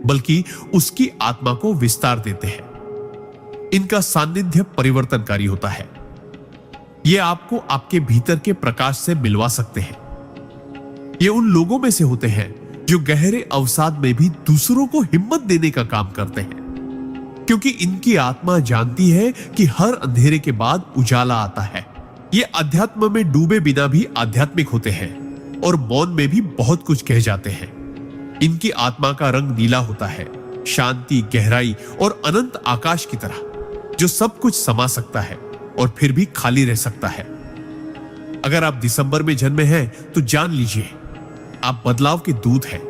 बल्कि उसकी आत्मा को विस्तार देते हैं। इनका सानिध्य परिवर्तनकारी होता है। ये आपको आपके भीतर के प्रकाश से मिलवा सकते हैं। ये उन लोगों में से होते हैं जो गहरे अवसाद में भी दूसरों को हिम्मत देने का काम करते हैं, क्योंकि इनकी आत्मा जानती है कि हर अंधेरे के बाद उजाला आता है। ये अध्यात्म में डूबे बिना भी आध्यात्मिक होते हैं और मौन में भी बहुत कुछ कह जाते हैं। इनकी आत्मा का रंग नीला होता है, शांति, गहराई और अनंत आकाश की तरह, जो सब कुछ समा सकता है और फिर भी खाली रह सकता है। अगर आप दिसंबर में जन्मे हैं तो जान लीजिए, आप बदलाव के दूत हैं।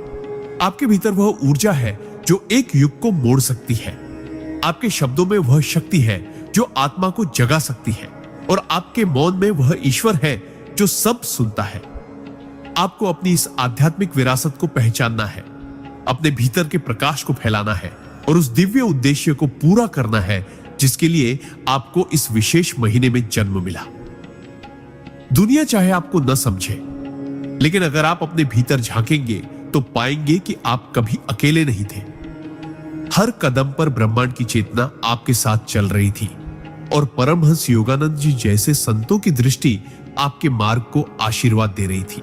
आपके भीतर वह ऊर्जा है जो एक युग को मोड़ सकती है। आपके शब्दों में वह शक्ति है जो आत्मा को जगा सकती है, और आपके मौन में वह ईश्वर है जो सब सुनता है। आपको अपनी इस आध्यात्मिक विरासत को पहचानना है, अपने भीतर के प्रकाश को फैलाना है और उस दिव्य उद्देश्य को पूरा करना है जिसके लिए आपको इस विशेष महीने में जन्म मिला। दुनिया चाहे आपको न समझे, लेकिन अगर आप अपने भीतर झांकेंगे तो पाएंगे कि आप कभी अकेले नहीं थे। हर कदम पर ब्रह्मांड की चेतना आपके साथ चल रही थी, और परमहंस योगानंद जी जैसे संतों की दृष्टि आपके मार्ग को आशीर्वाद दे रही थी।